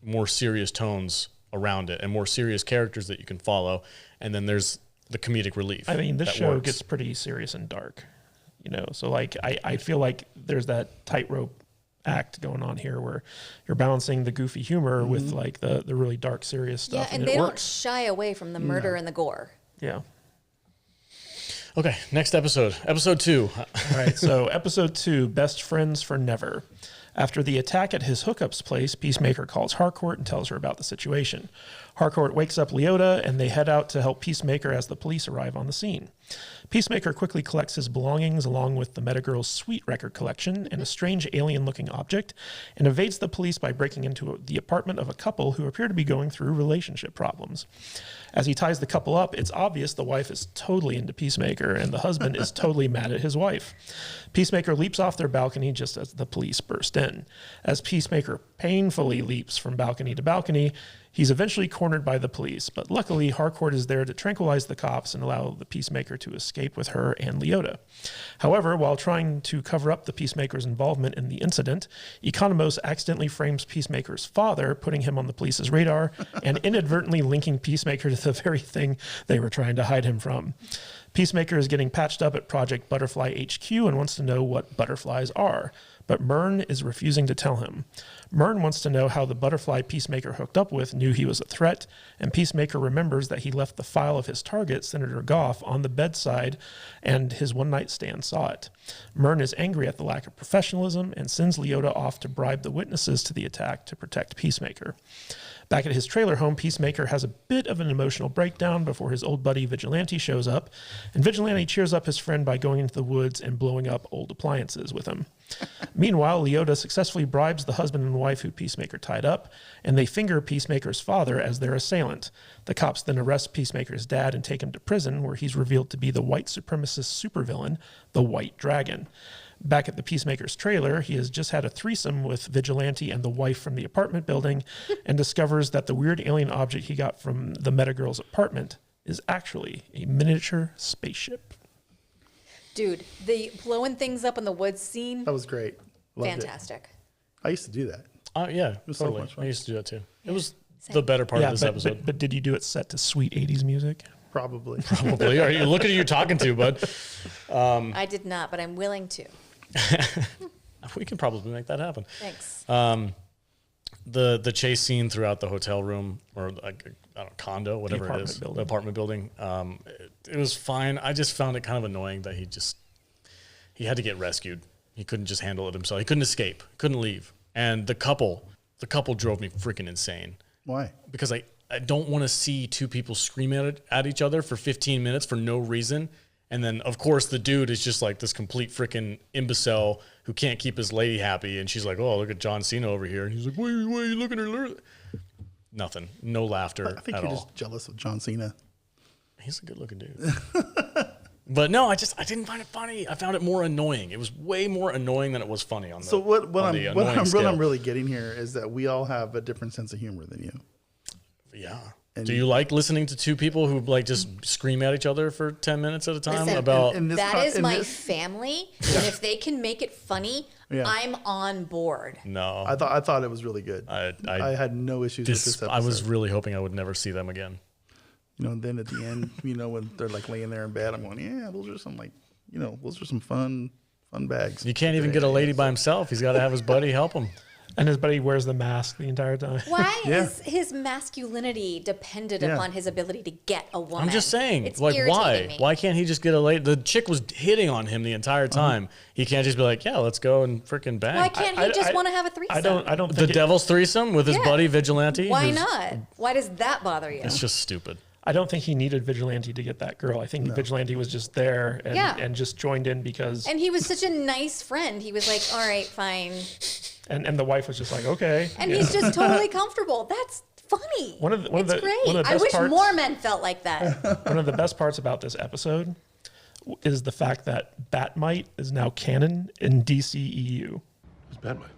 Speaker 1: more serious tones around it and more serious characters that you can follow. And then there's the comedic relief.
Speaker 4: I mean, this
Speaker 1: that
Speaker 4: show
Speaker 1: works.
Speaker 4: gets pretty serious and dark, so like I feel like there's that tightrope act going on here where you're balancing the goofy humor with like the really dark, serious stuff.
Speaker 3: Yeah, and they don't shy away from the murder and the gore.
Speaker 4: Yeah.
Speaker 1: Okay, next episode. Episode 2.
Speaker 4: All right, so episode 2, Best Friends for Never. After the attack at his hookups place, Peacemaker calls Harcourt and tells her about the situation. Harcourt wakes up Leota, and they head out to help Peacemaker as the police arrive on the scene. Peacemaker quickly collects his belongings along with the Metagirl's sweet record collection and a strange alien-looking object, and evades the police by breaking into the apartment of a couple who appear to be going through relationship problems. As he ties the couple up, it's obvious the wife is totally into Peacemaker, and the husband is totally mad at his wife. Peacemaker leaps off their balcony just as the police burst in. As Peacemaker painfully leaps from balcony to balcony, He's eventually cornered by the police, but luckily Harcourt is there to tranquilize the cops and allow the Peacemaker to escape with her and Leota. However, while trying to cover up the Peacemaker's involvement in the incident, Economos accidentally frames Peacemaker's father, putting him on the police's radar and inadvertently linking Peacemaker to the very thing they were trying to hide him from. Peacemaker is getting patched up at Project Butterfly HQ and wants to know what butterflies are, but Myrn is refusing to tell him. Myrn wants to know how the butterfly Peacemaker hooked up with knew he was a threat, and Peacemaker remembers that he left the file of his target, Senator Goff, on the bedside, and his one-night stand saw it. Myrn is angry at the lack of professionalism and sends Leota off to bribe the witnesses to the attack to protect Peacemaker. Back at his trailer home, Peacemaker has a bit of an emotional breakdown before his old buddy Vigilante shows up, and Vigilante cheers up his friend by going into the woods and blowing up old appliances with him. Meanwhile, Leota successfully bribes the husband and wife who Peacemaker tied up, and they finger Peacemaker's father as their assailant. The cops then arrest Peacemaker's dad and take him to prison, where he's revealed to be the white supremacist supervillain, the White Dragon. Back at the Peacemaker's trailer, he has just had a threesome with Vigilante and the wife from the apartment building and discovers that the weird alien object he got from the Metagirl's apartment is actually a miniature spaceship.
Speaker 3: Dude, the blowing things up in the woods scene,
Speaker 2: That was great. Loved
Speaker 3: fantastic.
Speaker 2: It. I used to do that.
Speaker 1: Yeah,
Speaker 2: was so
Speaker 1: totally.
Speaker 2: much fun.
Speaker 1: I used to do that too. It was the better part of this episode.
Speaker 4: But did you do it set to sweet 80s music?
Speaker 2: Probably.
Speaker 1: Probably. Are you looking at you talking to, bud?
Speaker 3: I did not, but I'm willing to.
Speaker 1: We can probably make that happen.
Speaker 3: Thanks.
Speaker 1: The chase scene throughout the hotel room or like I don't know, condo, whatever it is, the apartment building. It was fine. I just found it kind of annoying that he had to get rescued. He couldn't just handle it himself. He couldn't escape. Couldn't leave. And the couple drove me freaking insane.
Speaker 2: Why?
Speaker 1: Because I don't want to see two people scream at each other for 15 minutes for no reason. And then, of course, the dude is just like this complete freaking imbecile who can't keep his lady happy. And she's like, oh, look at John Cena over here. And he's like, why are you looking at her? Nothing. No laughter
Speaker 2: I think
Speaker 1: at
Speaker 2: you're
Speaker 1: all.
Speaker 2: just jealous of John Cena.
Speaker 1: He's a good looking dude. But no, I didn't find it funny. I found it more annoying. It was way more annoying than it was funny on the
Speaker 2: So what
Speaker 1: scale.
Speaker 2: I'm really getting here is that we all have a different sense of humor than you.
Speaker 1: Yeah.
Speaker 2: And
Speaker 1: do you like listening to two people who like just scream at each other for 10 minutes at a time
Speaker 3: Listen,
Speaker 1: about
Speaker 3: that is my family, and if they can make it funny, I'm on board.
Speaker 1: No.
Speaker 2: I thought it was really good. I had no issues with this episode.
Speaker 1: I was really hoping I would never see them again.
Speaker 2: You know, and then at the end, you know, when they're like laying there in bed, I'm going, yeah, those are some like, you know, those are some fun bags.
Speaker 1: You can't even get a lady by himself. He's got to have his buddy help him.
Speaker 4: And his buddy wears the mask the entire time.
Speaker 3: Why is his masculinity dependent upon his ability to get a woman?
Speaker 1: I'm just saying,
Speaker 3: It's
Speaker 1: like, why?
Speaker 3: irritating me.
Speaker 1: Why can't he just get a lady? The chick was hitting on him the entire time. He can't just be like, yeah, let's go and freaking bang.
Speaker 3: Why can't he just want to have a threesome?
Speaker 4: I don't
Speaker 1: The
Speaker 4: think
Speaker 1: devil's threesome with his buddy Vigilante?
Speaker 3: Why not? Why does that bother you?
Speaker 1: It's just stupid.
Speaker 4: I don't think he needed Vigilante to get that girl. I think Vigilante was just there and just joined in because...
Speaker 3: And he was such a nice friend. He was like, all right, fine.
Speaker 4: And the wife was just like, okay.
Speaker 3: And he's just totally comfortable. That's funny. It's great. I wish more men felt like that.
Speaker 4: One of the best parts about this episode is the fact that Bat Mite is now canon in DCEU.
Speaker 5: Who's Bat Mite?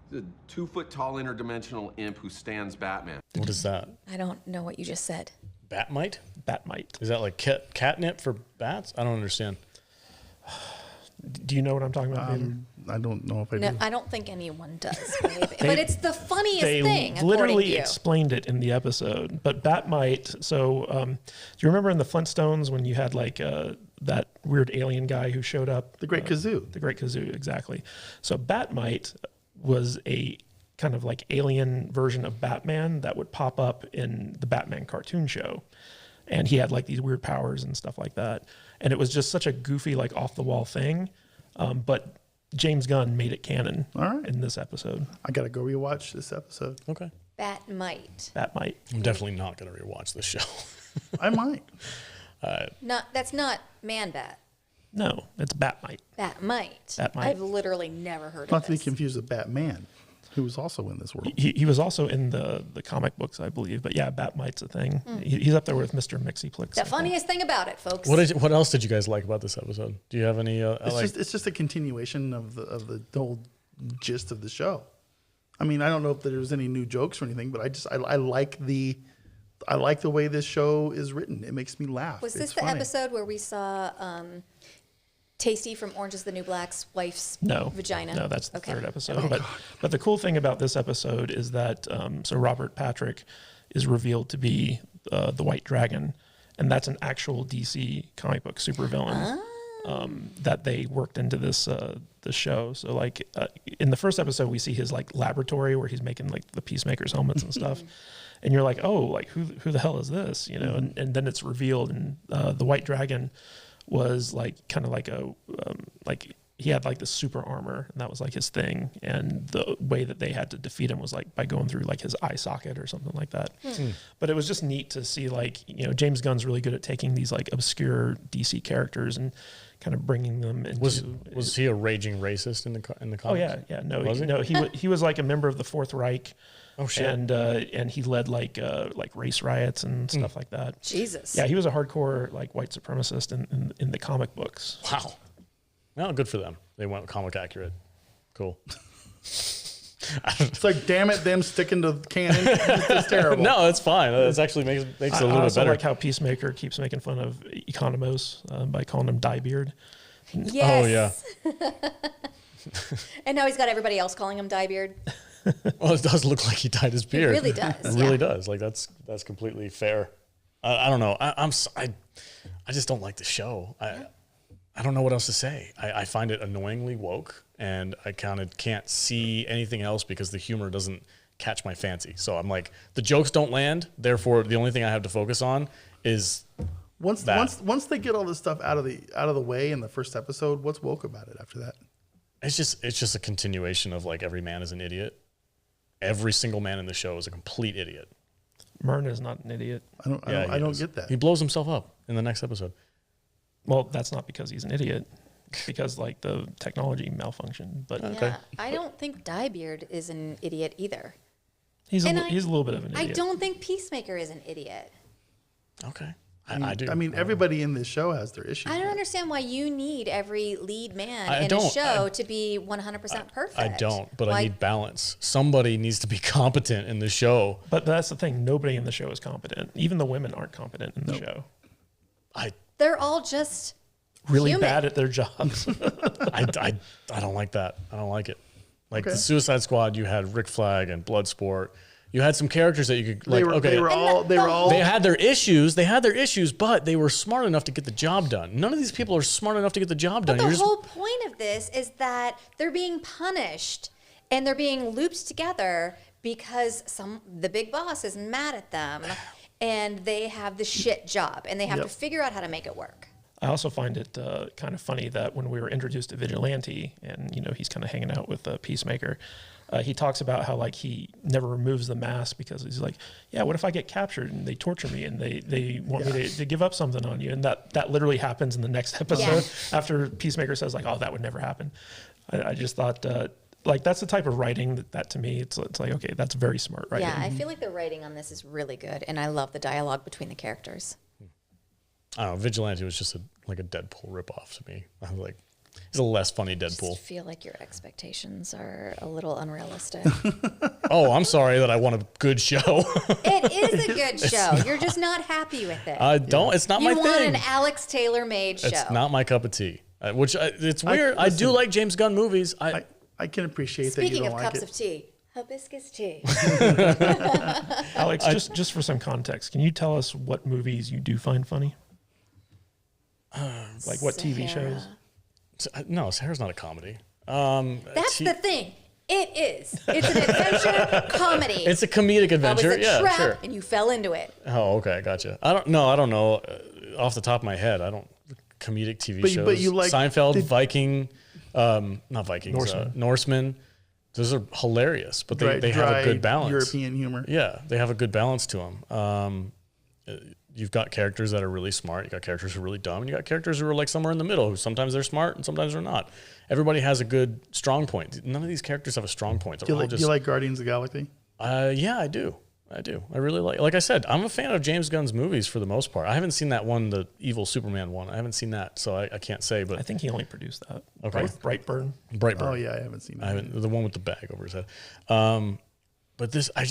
Speaker 6: He's a 2-foot-tall interdimensional imp who stands Batman.
Speaker 1: What is that?
Speaker 3: I don't know what you just said.
Speaker 1: Bat Mite?
Speaker 4: Bat Mite.
Speaker 1: Is that like catnip for bats? I don't understand.
Speaker 4: Do you know what I'm talking about, Peter?
Speaker 2: I don't know if I do.
Speaker 3: I don't think anyone does. But it's the funniest thing,
Speaker 4: They literally
Speaker 3: according to you.
Speaker 4: explained it in the episode. But Bat Mite, so do you remember in the Flintstones when you had like that weird alien guy who showed up?
Speaker 2: The Great Kazoo.
Speaker 4: The Great Kazoo, exactly. So Bat Mite was a kind of like alien version of Batman that would pop up in the Batman cartoon show. And he had like these weird powers and stuff like that. And it was just such a goofy, like off the wall thing. But James Gunn made it canon in this episode.
Speaker 2: I got to go rewatch this episode.
Speaker 1: Okay.
Speaker 3: Bat Mite.
Speaker 4: Bat Mite.
Speaker 1: I'm definitely not going to rewatch this show.
Speaker 2: I might.
Speaker 3: That's not Man Bat.
Speaker 4: No, it's Bat Mite.
Speaker 3: Bat Mite.
Speaker 4: Bat Mite.
Speaker 3: I've literally never heard
Speaker 2: Not
Speaker 3: of
Speaker 2: to be
Speaker 3: this.
Speaker 2: confused with Batman, who was also in this world.
Speaker 4: He was also in the comic books, I believe. But yeah, Bat Mite's a thing. He's up there with Mr. Mixie-Plix.
Speaker 3: The funniest thing about it, folks.
Speaker 1: What else did you guys like about this episode? Do you have any?
Speaker 2: It's just a continuation of the whole gist of the show. I mean, I don't know if there was any new jokes or anything, but I like the way this show is written. It makes me laugh.
Speaker 3: Was this
Speaker 2: It's
Speaker 3: the
Speaker 2: funny.
Speaker 3: episode where we saw Tasty from Orange is the New Black's wife's vagina?
Speaker 4: No, that's the third episode.
Speaker 2: Oh,
Speaker 4: but the cool thing about this episode is that so Robert Patrick is revealed to be the White Dragon, and that's an actual DC comic book supervillain. That they worked into this show. So like in the first episode, we see his like laboratory where he's making like the Peacemaker's helmets and stuff. And you're like, oh, like who the hell is this? You know, and then it's revealed, and the White Dragon was like kind of like a like he had like this super armor, and that was like his thing. And the way that they had to defeat him was like by going through like his eye socket or something like that. But it was just neat to see, like, you know, James Gunn's really good at taking these like obscure DC characters and kind of bringing them into.
Speaker 1: Was he a raging racist in the comics?
Speaker 4: Oh yeah. No, he was like a member of the Fourth Reich.
Speaker 1: Oh shit!
Speaker 4: And he led like race riots and stuff like that.
Speaker 3: Jesus.
Speaker 4: Yeah, he was a hardcore like white supremacist in the comic books.
Speaker 1: Wow. Well, good for them. They went comic accurate. Cool.
Speaker 2: It's like, damn it, them sticking to canon. It's terrible.
Speaker 1: No, it's fine. It actually makes it a
Speaker 4: I
Speaker 1: little bit
Speaker 4: also
Speaker 1: better.
Speaker 4: like how Peacemaker keeps making fun of Economos by calling him Diebeard.
Speaker 3: Yes.
Speaker 1: Oh yeah.
Speaker 3: And now he's got everybody else calling him Diebeard.
Speaker 1: Well, it does look like he dyed his beard.
Speaker 3: really does,
Speaker 1: It really does. Like that's completely fair. I don't know. I just don't like the show. I don't know what else to say. I find it annoyingly woke, and I kind of can't see anything else because the humor doesn't catch my fancy. So I'm like, the jokes don't land. Therefore, the only thing I have to focus on is
Speaker 2: Once they get all this stuff out of the way in the first episode, what's woke about it after that?
Speaker 1: it's just a continuation of like every man is an idiot. Every single man in the show is a complete idiot.
Speaker 4: Myrna is not an idiot.
Speaker 2: I don't get that.
Speaker 1: He blows himself up in the next episode.
Speaker 4: Well, that's not because he's an idiot. It's because like the technology malfunctioned. But
Speaker 3: Yeah, I don't think Diebeard is an idiot either.
Speaker 4: he's a
Speaker 3: And
Speaker 4: little bit of an idiot.
Speaker 3: I don't think Peacemaker is an idiot.
Speaker 1: Okay. I do.
Speaker 2: I mean, everybody in this show has their issues.
Speaker 3: I don't understand why you need every lead man in a
Speaker 1: don't.
Speaker 3: show to be 100% perfect.
Speaker 1: I don't, but I
Speaker 3: Why-
Speaker 1: need balance. Somebody needs to be competent in the show.
Speaker 4: But that's the thing. Nobody in the show is competent. Even the women aren't competent in the show.
Speaker 3: They're all just
Speaker 4: Really
Speaker 3: human.
Speaker 4: bad at their jobs.
Speaker 1: I don't like that. I don't like it. Like
Speaker 2: Okay.
Speaker 1: the Suicide Squad, you had Rick Flag and Bloodsport. You had some characters that you could like.
Speaker 2: They were all.
Speaker 1: They had their issues. But they were smart enough to get the job done. None of these people are smart enough to get the job done.
Speaker 3: The
Speaker 1: You're just-
Speaker 3: whole point of this is that they're being punished and they're being looped together because the big boss is mad at them and they have the shit job and they have to figure out how to make it work.
Speaker 4: I also find it kind of funny that when we were introduced to Vigilante, and you know he's kind of hanging out with Peacemaker, he talks about how like he never removes the mask because he's like, yeah, what if I get captured and they torture me and they want me to give up something on you, and that literally happens in the next episode after Peacemaker says like, oh, that would never happen. I just thought like that's the type of writing that to me it's like, okay, that's very smart writing.
Speaker 3: Yeah, I feel like the writing on this is really good and I love the dialogue between the characters.
Speaker 1: I don't know. Vigilante was just like a Deadpool ripoff to me. I was like, he's a less funny
Speaker 3: I
Speaker 1: Deadpool.
Speaker 3: just feel like your expectations are a little unrealistic.
Speaker 1: Oh, I'm sorry that I want a good show.
Speaker 3: It is a good show. You're just not happy with it.
Speaker 1: I don't. It's not my
Speaker 3: you want
Speaker 1: thing.
Speaker 3: an Alex Taylor made show.
Speaker 1: It's not my cup of tea. It's weird. I do like James Gunn movies.
Speaker 2: I can appreciate that you
Speaker 3: Speaking
Speaker 2: don't
Speaker 3: of
Speaker 2: like
Speaker 3: cups
Speaker 2: it.
Speaker 3: of tea, hibiscus tea.
Speaker 4: Alex, just for some context, can you tell us what movies you do find funny? Like what TV
Speaker 3: Sahara.
Speaker 4: shows?
Speaker 1: No, Sarah's not a comedy.
Speaker 3: That's the thing. It is. It's an adventure comedy.
Speaker 1: It's a comedic
Speaker 3: That was
Speaker 1: adventure.
Speaker 3: a
Speaker 1: Yeah,
Speaker 3: trap,
Speaker 1: sure.
Speaker 3: and you fell into it.
Speaker 1: Oh, okay, gotcha. I don't know. Off the top of my head, I don't comedic TV shows.
Speaker 2: But you like
Speaker 1: Seinfeld, Viking, not Vikings,
Speaker 4: Norsemen.
Speaker 1: Norsemen. Those are hilarious, but they have a good balance.
Speaker 2: European humor.
Speaker 1: Yeah, they have a good balance to them. You've got characters that are really smart. You got characters who are really dumb, and you got characters who are like somewhere in the middle. Who sometimes they're smart and sometimes they're not. Everybody has a good strong point. None of these characters have a strong point.
Speaker 2: Do you like Guardians of the Galaxy?
Speaker 1: Yeah, I do. I do. I really like I said, I'm a fan of James Gunn's movies for the most part. I haven't seen that one, the evil Superman one. I haven't seen that, so I can't say. But
Speaker 4: I think he only produced that.
Speaker 1: Okay.
Speaker 4: Brightburn.
Speaker 2: Oh yeah, I haven't seen that.
Speaker 1: the one with the bag over his head. But this, I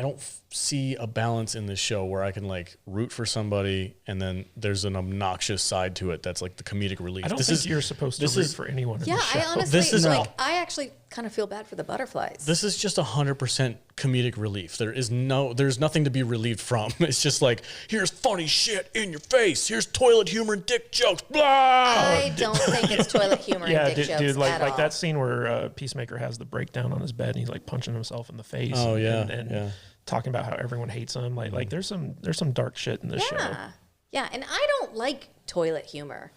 Speaker 1: don't see a balance in this show where I can like root for somebody and then there's an obnoxious side to it that's like the comedic relief.
Speaker 4: I don't think you're supposed to root for anyone in
Speaker 3: Yeah,
Speaker 4: this show.
Speaker 3: I honestly,
Speaker 1: This is-
Speaker 3: I actually kind of feel bad for the butterflies.
Speaker 1: This is just 100% comedic relief. There's nothing to be relieved from. It's just like, here's funny shit in your face. Here's toilet humor and dick jokes. Blah!
Speaker 3: I don't think it's toilet humor and dick jokes
Speaker 4: like
Speaker 3: at all.
Speaker 4: that scene where Peacemaker has the breakdown on his bed and he's like punching himself in the face.
Speaker 1: Oh, yeah,
Speaker 4: and
Speaker 1: yeah.
Speaker 4: talking about how everyone hates him. Like there's some dark shit in this show.
Speaker 3: Yeah, and I don't like toilet humor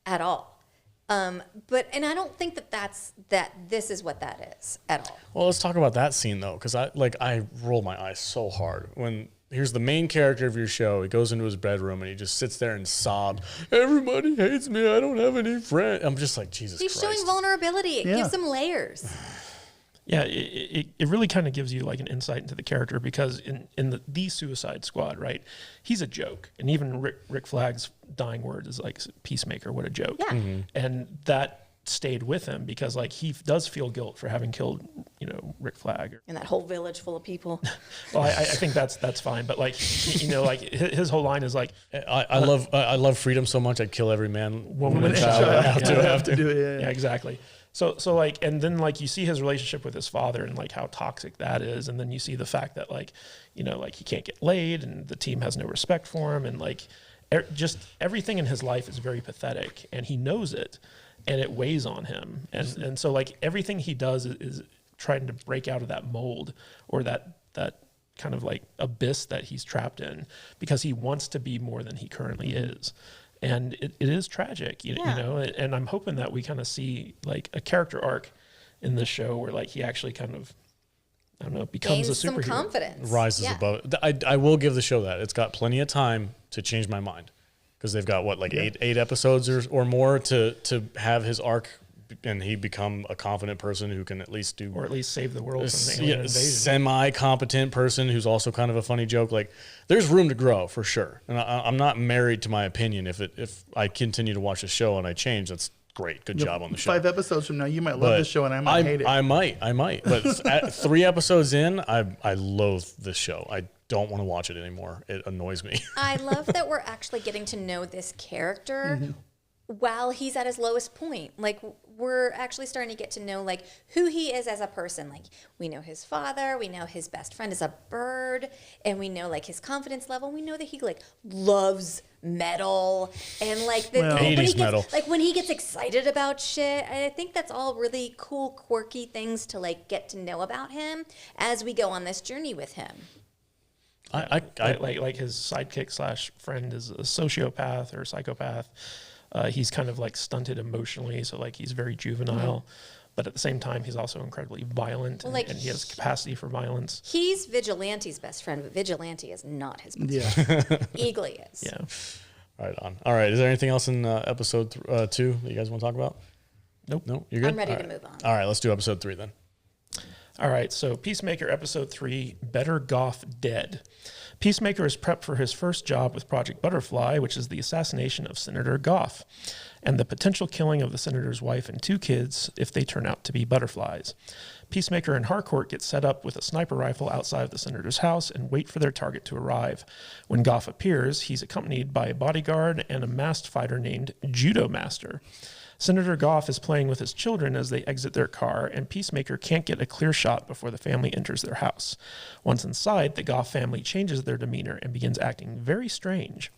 Speaker 3: at all. But I don't think that this is what that is at all.
Speaker 1: Well, let's talk about that scene though, because I roll my eyes so hard when here's the main character of your show. He goes into his bedroom and he just sits there and sobs. Everybody hates me. I don't have any friends. I'm just like, Jesus
Speaker 3: He's
Speaker 1: Christ.
Speaker 3: showing vulnerability. It gives him layers.
Speaker 4: Yeah, it really kind of gives you like an insight into the character because in the Suicide Squad, right, he's a joke. And even Rick Flag's dying word is like, Peacemaker, what a joke.
Speaker 3: Yeah.
Speaker 1: Mm-hmm.
Speaker 4: And that stayed with him because like he does feel guilt for having killed, Rick Flag.
Speaker 3: And that whole village full of people.
Speaker 4: Well, I think that's fine. But like, like his whole line is like,
Speaker 1: I love freedom so much I'd kill every man, woman, and
Speaker 2: child.
Speaker 1: child. I have to.
Speaker 2: Do it.
Speaker 4: yeah, exactly. So like, and then like you see his relationship with his father and like how toxic that is. And then you see the fact that like, like he can't get laid and the team has no respect for him. And like just everything in his life is very pathetic and he knows it and it weighs on him. And so like everything he does is trying to break out of that mold or that kind of like abyss that he's trapped in because he wants to be more than he currently is. And it is tragic, you know, and I'm hoping that we kind of see like a character arc in this show where like he actually kind of, I don't know, becomes
Speaker 3: Gains
Speaker 4: a superhero.
Speaker 3: some confidence.
Speaker 1: Rises above it. I will give the show that. It's got plenty of time to change my mind because they've got eight episodes or more to have his arc and he become a confident person who can at least do
Speaker 4: or at least save the world from the alien invasion.
Speaker 1: Semi-competent person who's also kind of a funny joke. Like there's room to grow for sure. And I'm not married to my opinion. If I continue to watch the show and I change, that's great. Good job on the show.
Speaker 2: 5 episodes from now, you might love this show and I might hate it.
Speaker 1: I might. But at 3 episodes in, I loathe this show. I don't want to watch it anymore. It annoys me.
Speaker 3: I love that we're actually getting to know this character while he's at his lowest point. Like we're actually starting to get to know like who he is as a person. Like we know his father, we know his best friend is a bird, and we know like his confidence level. We know that he like loves metal and like the when
Speaker 1: 80s
Speaker 3: he gets,
Speaker 1: metal.
Speaker 3: like when he gets excited about shit. And I think that's all really cool, quirky things to like get to know about him as we go on this journey with him.
Speaker 4: Like his sidekick / friend is a sociopath or psychopath. He's kind of like stunted emotionally, so like he's very juvenile, but at the same time he's also incredibly violent and he has capacity for violence.
Speaker 3: He's Vigilante's best friend, but Vigilante is not his best friend. Eagly is.
Speaker 4: Yeah.
Speaker 1: Right on. All right. Is there anything else in episode 2 that you guys want to talk about?
Speaker 4: Nope.
Speaker 1: No, you're good?
Speaker 3: I'm ready to move on.
Speaker 1: All right. Let's do episode 3 then.
Speaker 4: All right, so Peacemaker episode 3, Better Goff Dead. Peacemaker is prepped for his first job with Project Butterfly, which is the assassination of Senator Goff, and the potential killing of the senator's wife and 2 kids if they turn out to be butterflies. Peacemaker and Harcourt get set up with a sniper rifle outside of the senator's house and wait for their target to arrive. When Goff appears, he's accompanied by a bodyguard and a masked fighter named Judo Master. Senator Goff is playing with his children as they exit their car, and Peacemaker can't get a clear shot before the family enters their house. Once inside, the Goff family changes their demeanor and begins acting very strange.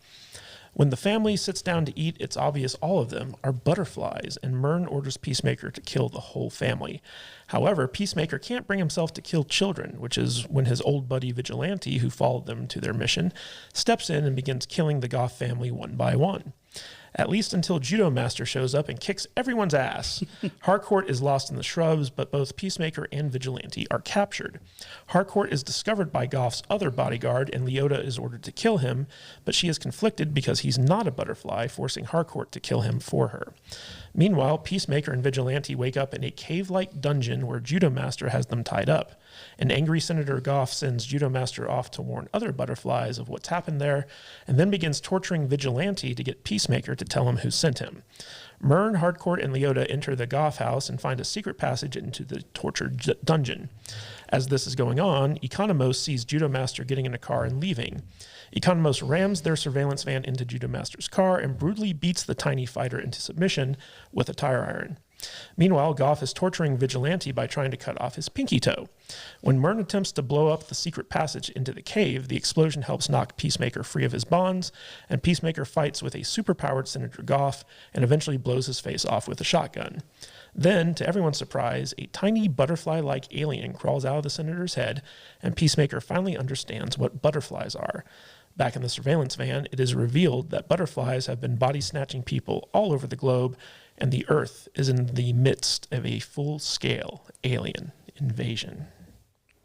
Speaker 4: When the family sits down to eat, it's obvious all of them are butterflies, and Myrn orders Peacemaker to kill the whole family. However, Peacemaker can't bring himself to kill children, which is when his old buddy Vigilante, who followed them to their mission, steps in and begins killing the Goff family one by one. at least until Judo Master shows up and kicks everyone's ass. Harcourt is lost in the shrubs, but both Peacemaker and Vigilante are captured. Harcourt is discovered by Goff's other bodyguard, and Leota is ordered to kill him, but she is conflicted because he's not a butterfly, forcing Harcourt to kill him for her. Meanwhile, Peacemaker and Vigilante wake up in a cave-like dungeon where Judo Master has them tied up. An angry Senator Goff sends Judo Master off to warn other butterflies of what's happened there, and then begins torturing Vigilante to get Peacemaker to tell him who sent him. Myrn, Harcourt, and Leota enter the Goff house and find a secret passage into the tortured dungeon. As this is going on, Economos sees Judo Master getting in a car and leaving. Economos rams their surveillance van into Judo Master's car and brutally beats the tiny fighter into submission with a tire iron. Meanwhile, Goff is torturing Vigilante by trying to cut off his pinky toe. When Myrn attempts to blow up the secret passage into the cave, the explosion helps knock Peacemaker free of his bonds, and Peacemaker fights with a superpowered Senator Goff and eventually blows his face off with a shotgun. Then, to everyone's surprise, a tiny butterfly-like alien crawls out of the Senator's head, and Peacemaker finally understands what butterflies are. Back in the surveillance van, it is revealed that butterflies have been body-snatching people all over the globe, and the Earth is in the midst of a full-scale alien invasion.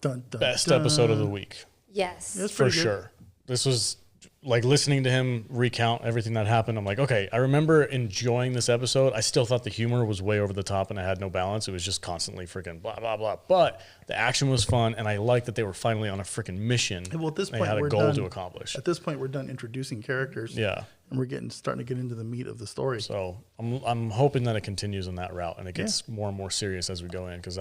Speaker 2: Dun, dun,
Speaker 1: Best
Speaker 2: dun.
Speaker 1: episode of the week.
Speaker 3: Yes.
Speaker 2: That's
Speaker 1: For
Speaker 2: pretty good.
Speaker 1: sure. This was like listening to him recount everything that happened. I'm like, okay, I remember enjoying this episode. I still thought the humor was way over the top and I had no balance. It was just constantly freaking blah, blah, blah. But the action was fun. And I liked that they were finally on a freaking mission.
Speaker 2: Well, at this
Speaker 1: They
Speaker 2: point,
Speaker 1: had a
Speaker 2: we're
Speaker 1: goal
Speaker 2: done.
Speaker 1: to accomplish.
Speaker 2: At this point, we're done introducing characters.
Speaker 1: Yeah.
Speaker 2: And we're starting to get into the meat of the story.
Speaker 1: So I'm hoping that it continues on that route and it gets more and more serious as we go in. Because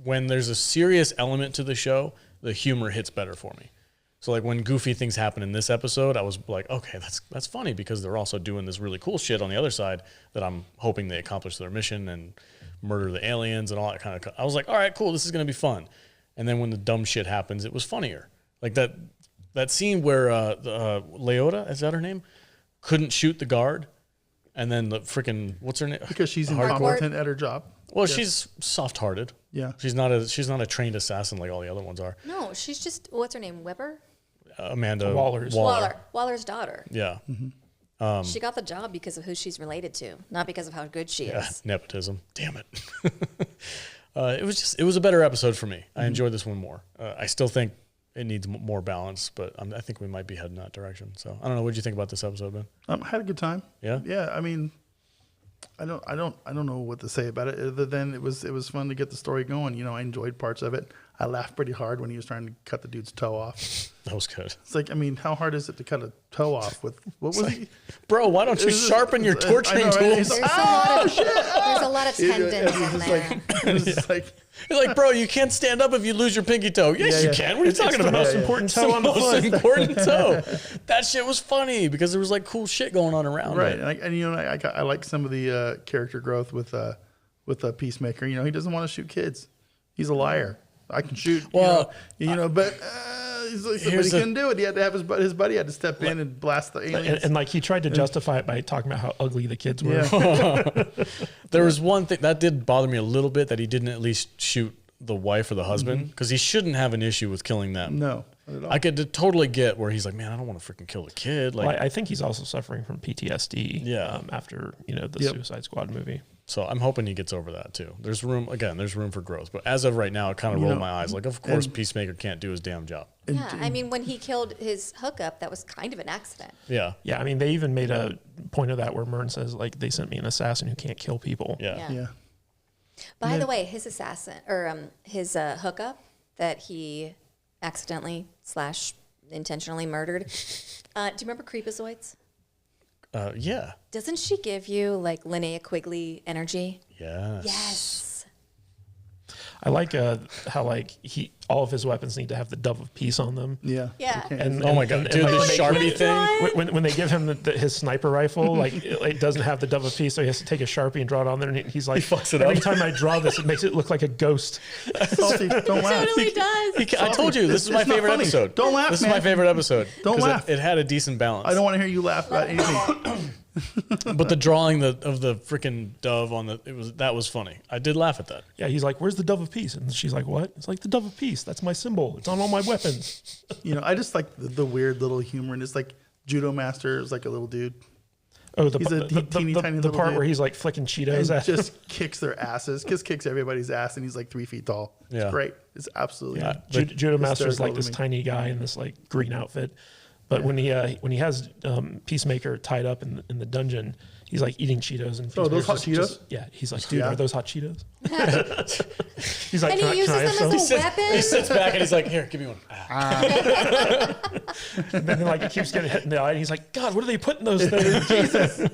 Speaker 1: when there's a serious element to the show, the humor hits better for me. So like when goofy things happen in this episode, I was like, okay, that's funny because they're also doing this really cool shit on the other side that I'm hoping they accomplish their mission and murder the aliens and all that kind of. I was like, all right, cool, this is gonna be fun. And then when the dumb shit happens, it was funnier. Like that scene where Leota, is that her name, couldn't shoot the guard, and then the freaking what's her name?
Speaker 2: Because she's
Speaker 3: Harcourt.
Speaker 2: incompetent at her job.
Speaker 1: Well, she's soft-hearted.
Speaker 2: Yeah.
Speaker 1: She's not a trained assassin like all the other ones are.
Speaker 3: No, she's just, what's her name? Weber?
Speaker 1: Amanda
Speaker 4: Waller's.
Speaker 3: Waller's daughter.
Speaker 1: Yeah.
Speaker 3: She got the job because of who she's related to, not because of how good she
Speaker 1: Yeah,
Speaker 3: is.
Speaker 1: nepotism. Damn it. It was a better episode for me. I enjoyed this one more. I still think it needs more balance, but I think we might be heading that direction. So I don't know. What did you think about this episode, Ben?
Speaker 2: I had a good time.
Speaker 1: Yeah?
Speaker 2: Yeah. I mean, I don't know what to say about it other than it was fun to get the story going. You know, I enjoyed parts of it. I laughed pretty hard when he was trying to cut the dude's toe off.
Speaker 1: That was good.
Speaker 2: It's like, I mean, how hard is it to cut a toe off with what was he?
Speaker 1: Bro, why don't you sharpen your torturing
Speaker 2: I know, right?
Speaker 1: tools?
Speaker 3: There's a lot of tendons in
Speaker 2: It's
Speaker 3: there.
Speaker 2: it's like
Speaker 1: You're like, bro, you can't stand up if you lose your pinky toe. Yes,
Speaker 2: Yeah,
Speaker 1: you
Speaker 2: yeah.
Speaker 1: can. What are you talking
Speaker 4: the
Speaker 1: about?
Speaker 4: most important
Speaker 1: It's the
Speaker 4: toe on the
Speaker 1: most
Speaker 4: foot.
Speaker 1: important toe. That shit was funny because there was like cool shit going on around
Speaker 2: right,
Speaker 1: it.
Speaker 2: and you know, I like some of the character growth with Peacemaker. You know, he doesn't want to shoot kids. He's a liar. I can shoot.
Speaker 1: Well,
Speaker 2: but he's like, but he couldn't do it. He had to have his buddy had to step in and blast the aliens.
Speaker 4: And like he tried to justify it by talking about how ugly the kids were.
Speaker 2: Yeah.
Speaker 1: There was one thing that did bother me a little bit that he didn't at least shoot the wife or the husband because he shouldn't have an issue with killing them.
Speaker 2: No, not at all.
Speaker 1: I could totally get where he's like, man, I don't want to freaking kill the kid. Like,
Speaker 4: Well, I think he's also suffering from PTSD.
Speaker 1: Yeah.
Speaker 4: After the
Speaker 2: Yep.
Speaker 4: Suicide Squad movie.
Speaker 1: so I'm hoping he gets over that too. There's room for growth. But as of right now, it kind of rolled my eyes. Like, of course, Peacemaker can't do his damn job.
Speaker 3: Yeah, I mean, when he killed his hookup, that was kind of an accident.
Speaker 1: Yeah.
Speaker 4: Yeah, I mean they even made a point of that where Myrn says like they sent me an assassin who can't kill people.
Speaker 1: Yeah.
Speaker 2: Yeah.
Speaker 3: By the way, his assassin or his hookup that he accidentally / intentionally murdered. Do you remember Creepazoids?
Speaker 1: Yeah.
Speaker 3: Doesn't she give you like Linnea Quigley energy?
Speaker 1: Yes.
Speaker 3: Yes.
Speaker 4: I like how like all of his weapons need to have the dove of peace on them.
Speaker 2: Yeah.
Speaker 3: Yeah.
Speaker 4: And,
Speaker 1: Oh my God, dude,
Speaker 4: like,
Speaker 1: the
Speaker 4: when they-
Speaker 1: Sharpie thing.
Speaker 4: When they give him his sniper rifle, like it doesn't have the dove of peace, so he has to take a Sharpie and draw it on there. And he's like,
Speaker 1: fucks it
Speaker 4: every
Speaker 1: up.
Speaker 4: time I draw this, it makes it look like a ghost.
Speaker 2: Salty, don't laugh.
Speaker 3: Totally does.
Speaker 1: I told you this is my
Speaker 2: It's not
Speaker 1: favorite
Speaker 2: funny.
Speaker 1: episode.
Speaker 2: Don't laugh,
Speaker 1: This is
Speaker 2: man.
Speaker 1: my favorite episode.
Speaker 2: Don't
Speaker 1: 'Cause
Speaker 2: laugh.
Speaker 1: It had a decent balance.
Speaker 2: I don't want to hear you laugh about anything.
Speaker 1: But the drawing of the freaking dove on that was funny. I did laugh at that.
Speaker 4: Yeah, he's like, "Where's the dove of peace?" And she's like, "What?" It's like the dove of peace. That's my symbol. It's on all my weapons.
Speaker 2: You know, I just like the weird little humor, and it's like Judo Master is like a little dude.
Speaker 4: Oh,
Speaker 2: He's a teeny tiny
Speaker 4: the
Speaker 2: little
Speaker 4: part
Speaker 2: dude.
Speaker 4: where he's like flicking Cheetos
Speaker 2: and
Speaker 4: at
Speaker 2: just kicks their asses. Kicks everybody's ass, and he's like 3 feet tall.
Speaker 1: Yeah.
Speaker 2: It's great. It's absolutely
Speaker 4: Judo Master's
Speaker 2: hysterical
Speaker 4: like
Speaker 2: to
Speaker 4: this
Speaker 2: me.
Speaker 4: tiny guy in this like green outfit, but when he has Peacemaker tied up in the dungeon, he's like eating Cheetos and
Speaker 2: Oh, those
Speaker 4: Peacemaker's
Speaker 2: hot Cheetos?
Speaker 4: yeah, he's like, dude,
Speaker 2: Yeah.
Speaker 4: are those hot Cheetos? He's like,
Speaker 3: And
Speaker 4: can
Speaker 3: he uses
Speaker 4: I have
Speaker 3: them as
Speaker 4: some?
Speaker 3: a weapon.
Speaker 1: He sits back and he's like, here, give me one.
Speaker 4: And then like it keeps getting hit in the eye, and he's like, God, what are they putting those things? Jesus.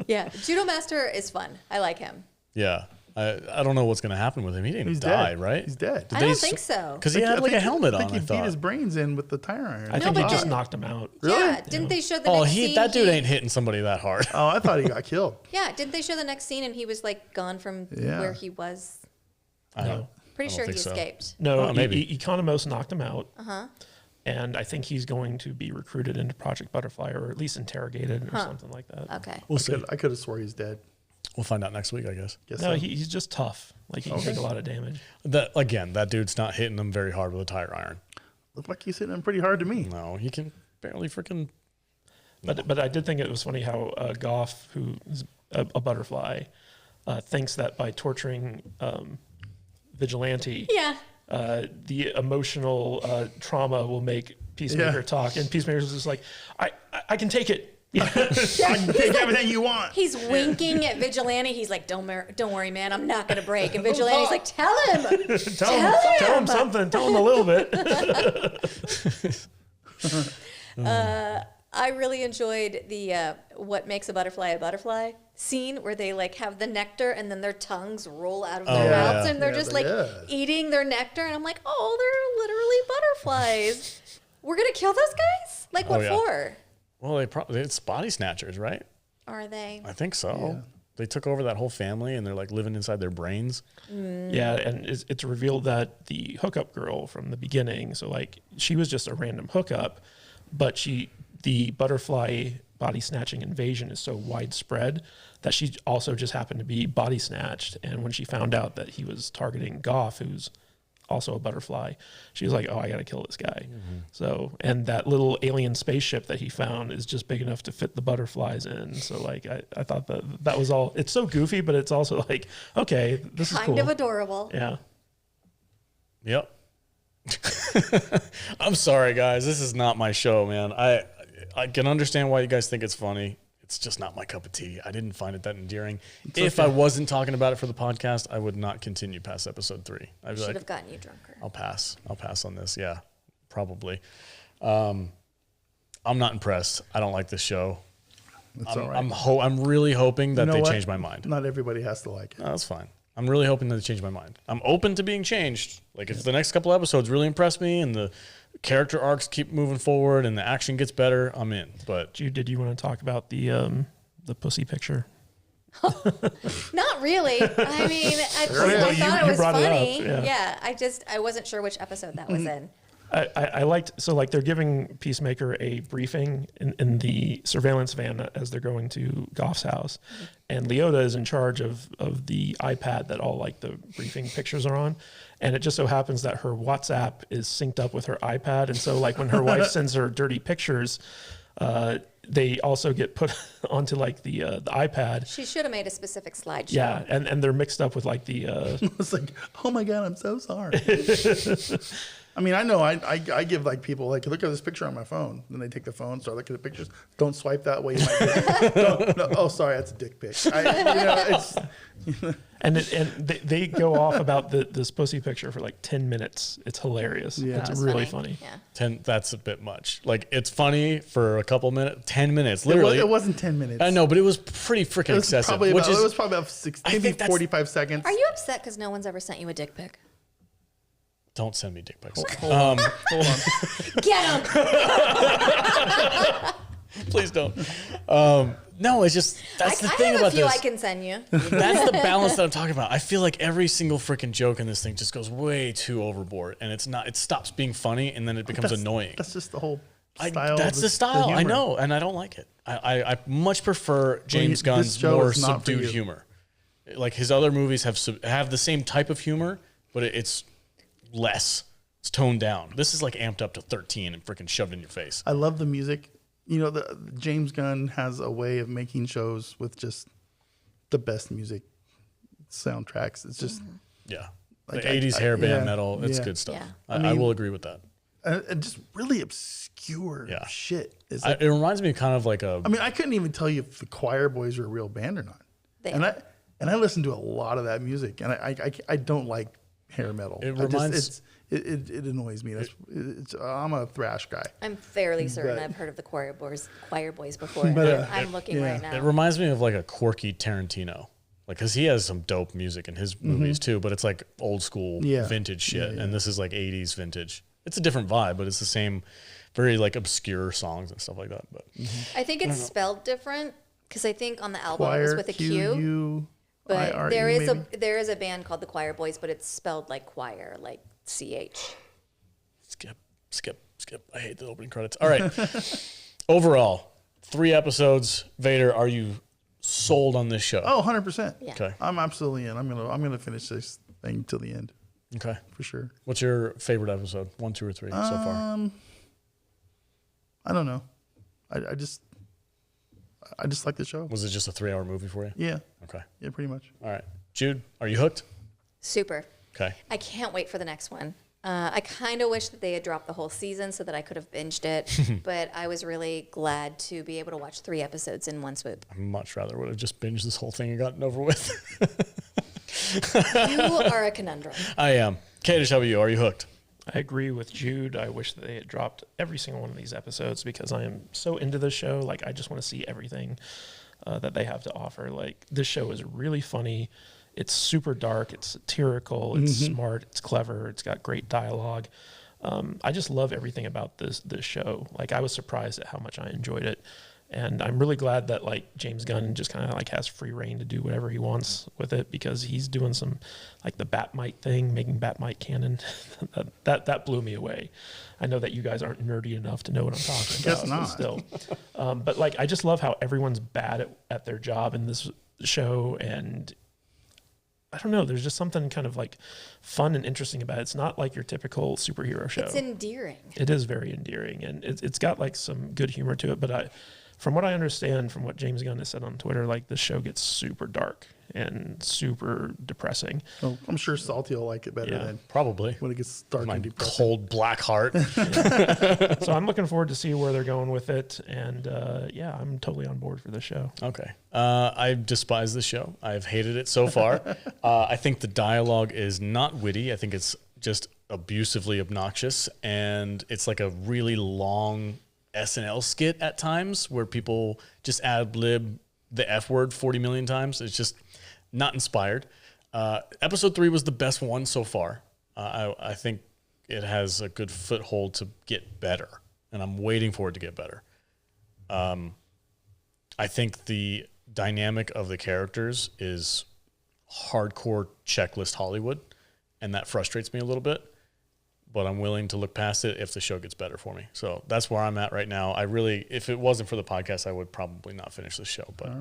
Speaker 3: Yeah, Judo Master is fun. I like him.
Speaker 1: Yeah. I don't know what's going to happen with him. He didn't
Speaker 2: He's
Speaker 1: die,
Speaker 2: dead.
Speaker 1: right?
Speaker 2: He's dead.
Speaker 3: I don't think so.
Speaker 1: Because he had like a helmet on,
Speaker 2: I think he beat his brains in with the tire iron.
Speaker 4: I think he
Speaker 3: but
Speaker 4: just
Speaker 3: then-
Speaker 4: knocked him out.
Speaker 3: Yeah, didn't they show the
Speaker 1: Oh,
Speaker 3: next scene?
Speaker 1: that dude ain't hitting somebody that hard.
Speaker 2: Oh, I thought he got killed.
Speaker 3: Yeah, didn't they show the next scene and he was like gone from
Speaker 2: Yeah.
Speaker 3: where he was?
Speaker 1: I don't.
Speaker 3: Pretty
Speaker 1: I don't
Speaker 3: sure he
Speaker 1: think so.
Speaker 3: escaped.
Speaker 4: No,
Speaker 1: Oh, maybe.
Speaker 4: Economos knocked him out. And I think he's going to be recruited into Project Butterfly, or at least interrogated or something like that.
Speaker 3: Okay.
Speaker 1: We'll see.
Speaker 2: I could have swore he's dead.
Speaker 1: We'll find out next week, I guess.
Speaker 2: Guess
Speaker 4: No,
Speaker 2: so.
Speaker 4: he's just tough. Like he can take a lot of damage.
Speaker 1: That dude's not hitting him very hard with a tire iron.
Speaker 2: Looked like he's hitting him pretty hard to me.
Speaker 1: No, he can barely freaking.
Speaker 4: But I did think it was funny how Goff, who is a butterfly, thinks that by torturing Vigilante,
Speaker 3: Yeah.
Speaker 4: the emotional trauma will make Peacemaker
Speaker 2: Yeah.
Speaker 4: talk. And Peacemaker's just like, I can take it.
Speaker 2: Take everything you want.
Speaker 3: He's winking at Vigilante. He's like, don't worry, man. I'm not going to break. And Vigilante's like, tell him.
Speaker 4: Tell him something. Tell him a little bit.
Speaker 3: I really enjoyed the what makes a butterfly scene where they like have the nectar and then their tongues roll out of their
Speaker 1: yeah.
Speaker 3: mouths and they're
Speaker 2: Yeah,
Speaker 3: just
Speaker 2: but
Speaker 3: like
Speaker 2: yeah.
Speaker 3: eating their nectar. And I'm like, oh, they're literally butterflies. We're going to kill those guys? Like, what
Speaker 1: yeah.
Speaker 3: for?
Speaker 1: Well, it's body snatchers, right?
Speaker 3: Are they?
Speaker 1: I think so. They took over that whole family and they're like living inside their brains.
Speaker 4: Yeah, and it's revealed that the hookup girl from the beginning, so like she was just a random hookup, but the butterfly body snatching invasion is so widespread that she also just happened to be body snatched. And when she found out that he was targeting Goff, who's also a butterfly, she was like, oh, I got to kill this guy. So, and that little alien spaceship that he found is just big enough to fit the butterflies in. So like, I thought that was all, it's so goofy, but it's also like, okay, this is
Speaker 3: Kind
Speaker 4: cool.
Speaker 3: of adorable.
Speaker 4: Yeah.
Speaker 1: Yep. I'm sorry, guys. This is not my show, man. I can understand why you guys think it's funny. It's just not my cup of tea. I didn't find it that endearing. If I wasn't talking about it for the podcast, I would not continue past episode 3. I'd be
Speaker 3: Should
Speaker 1: like,
Speaker 3: have gotten you drunker.
Speaker 1: I'll pass on this. Yeah, probably. I'm not impressed. I don't like this show.
Speaker 2: It's all right.
Speaker 1: I'm really hoping that
Speaker 2: You know
Speaker 1: they
Speaker 2: what?
Speaker 1: change my mind.
Speaker 2: Not everybody has to like it.
Speaker 1: No, that's fine. I'm really hoping that they change my mind. I'm open to being changed. Like if the next couple episodes really impress me and the character arcs keep moving forward and the action gets better, I'm in. But
Speaker 4: Did you want to talk about the pussy picture?
Speaker 3: Not really. I mean, I
Speaker 4: you
Speaker 3: thought it was
Speaker 4: brought it up,
Speaker 3: funny.
Speaker 4: yeah.
Speaker 3: I wasn't sure which episode that was in.
Speaker 4: I liked, so like they're giving Peacemaker a briefing in the surveillance van as they're going to Goff's house. And Leota is in charge of the iPad that all like the briefing pictures are on. And it just so happens that her WhatsApp is synced up with her iPad. And so like when her wife sends her dirty pictures, they also get put onto like the iPad.
Speaker 3: She should have made a specific slideshow.
Speaker 4: Yeah. And they're mixed up with like the,
Speaker 2: It's like, oh my God, I'm so sorry. I mean, I know I give like people like, look at this picture on my phone. Then they take the phone, start looking at the pictures. Don't swipe that way. You might no, oh, sorry, that's a dick pic.
Speaker 4: and they go off about this pussy picture for like 10 minutes. It's hilarious.
Speaker 2: Yeah.
Speaker 4: It's
Speaker 3: That was
Speaker 4: really funny.
Speaker 3: Yeah.
Speaker 1: 10, that's a bit much. Like it's funny for a couple minutes, 10 minutes, literally.
Speaker 2: It wasn't 10 minutes.
Speaker 1: I know, but it was pretty freaking
Speaker 2: It was
Speaker 1: excessive.
Speaker 2: probably
Speaker 1: Which
Speaker 2: about,
Speaker 1: is,
Speaker 2: it was probably about 6,
Speaker 1: I
Speaker 2: maybe
Speaker 1: think that's-
Speaker 2: 45 seconds.
Speaker 3: Are you upset because no one's ever sent you a dick pic?
Speaker 1: don't send me dick pics.
Speaker 2: Hold on.
Speaker 3: Get him!
Speaker 1: Please don't. No, it's just that's the
Speaker 3: I
Speaker 1: thing
Speaker 3: have
Speaker 1: about
Speaker 3: a few
Speaker 1: this.
Speaker 3: I can send you.
Speaker 1: That's the balance that I'm talking about. I feel like every single freaking joke in this thing just goes way too overboard, and it's not. It stops being funny, and then it becomes annoying.
Speaker 2: That's just the whole style.
Speaker 1: That's the style. I
Speaker 2: humor.
Speaker 1: know, and I don't like it. I much prefer James
Speaker 2: this
Speaker 1: Gunn's
Speaker 2: show
Speaker 1: more
Speaker 2: is not for
Speaker 1: subdued
Speaker 2: you.
Speaker 1: humor. Like his other movies have the same type of humor, but it's less. It's toned down. This is like amped up to 13 and freaking shoved in your face.
Speaker 2: I love the music the James Gunn has a way of making shows with just the best music soundtracks. It's just
Speaker 1: Yeah.
Speaker 2: Like
Speaker 1: The 80s hair band
Speaker 2: yeah,
Speaker 1: metal, it's
Speaker 2: yeah.
Speaker 1: good stuff.
Speaker 3: Yeah.
Speaker 1: I will agree with that.
Speaker 2: and just really obscure
Speaker 1: Yeah.
Speaker 2: shit. It's
Speaker 1: It reminds me kind of like
Speaker 2: I couldn't even tell you if the Choir Boys are a real band or not.
Speaker 3: They
Speaker 2: and
Speaker 3: are.
Speaker 2: I listen to a lot of that music, and I don't like hair metal.
Speaker 1: It reminds-
Speaker 2: it annoys me. I'm a thrash guy.
Speaker 3: I'm fairly certain
Speaker 2: But-
Speaker 3: I've heard of the Choir Boys before.
Speaker 2: But,
Speaker 3: I'm looking right now.
Speaker 1: it reminds me of like a quirky Tarantino. Like, cause he has some dope music in his movies too, but it's like old school
Speaker 2: Yeah.
Speaker 1: vintage shit.
Speaker 2: Yeah, yeah.
Speaker 1: And this is like 80s vintage. It's a different vibe, but it's the same, very like obscure songs and stuff like that. But
Speaker 3: I think it's spelled different because I think on the album it
Speaker 2: Choir,
Speaker 3: was with a Q. But
Speaker 2: Q-U-I-R-E,
Speaker 3: there is a band called the Choir Boys, but it's spelled like choir, like CH.
Speaker 1: skip. I hate the opening credits. All right. Overall, 3 episodes. Vader, are you sold on this show?
Speaker 2: Oh, 100%.
Speaker 3: Yeah.
Speaker 1: Okay.
Speaker 2: I'm absolutely in. I'm gonna finish this thing till the end
Speaker 1: Okay.
Speaker 2: for sure.
Speaker 1: What's your favorite episode? 1, 2, or 3 so far?
Speaker 2: I don't know. I just like the show.
Speaker 1: Was it just a 3-hour movie for you?
Speaker 2: Yeah.
Speaker 1: Okay.
Speaker 2: Yeah, pretty much.
Speaker 1: All right. Jude, are you hooked?
Speaker 3: Super.
Speaker 1: Okay.
Speaker 3: I can't wait for the next one. I kind of wish that they had dropped the whole season so that I could have binged it, but I was really glad to be able to watch 3 episodes in one swoop.
Speaker 1: I much rather would have just binged this whole thing and gotten over with.
Speaker 3: You are a conundrum.
Speaker 1: I am. Kadish, how about you? Are you hooked?
Speaker 4: I agree with Jude. I wish that they had dropped every single one of these episodes because I am so into this show. Like, I just want to see everything that they have to offer. Like, this show is really funny. It's super dark. It's satirical. It's smart. It's clever. It's got great dialogue. I just love everything about this show. Like, I was surprised at how much I enjoyed it. And I'm really glad that like James Gunn just kind of like has free reign to do whatever he wants with it because he's doing some like the Bat Mite thing, making Bat Mite canon. that blew me away. I know that you guys aren't nerdy enough to know what I'm talking about.
Speaker 2: Guess not.
Speaker 4: But still, but like I just love how everyone's bad at their job in this show, and I don't know. There's just something kind of like fun and interesting about it. It's not like your typical superhero show.
Speaker 3: It's endearing.
Speaker 4: It is very endearing, and it's got like some good humor to it. But from what I understand, from what James Gunn has said on Twitter, like the show gets super dark and super depressing.
Speaker 2: Oh, I'm sure Salty will like it better
Speaker 4: Yeah.
Speaker 2: than
Speaker 1: Probably.
Speaker 2: when it gets dark
Speaker 1: My
Speaker 2: and depressing.
Speaker 1: cold black heart.
Speaker 4: So I'm looking forward to see where they're going with it, and yeah, I'm totally on board for this show.
Speaker 1: Okay. I despise this show. I've hated it so far. I think the dialogue is not witty. I think it's just abusively obnoxious, and it's like a really long SNL skit at times where people just ad-lib the F word 40 million times. It's just not inspired. Episode 3 was the best one so far. I think it has a good foothold to get better, and I'm waiting for it to get better. I think the dynamic of the characters is hardcore checklist Hollywood, and that frustrates me a little bit. But I'm willing to look past it if the show gets better for me. So that's where I'm at right now. I really, if it wasn't for the podcast, I would probably not finish this show. But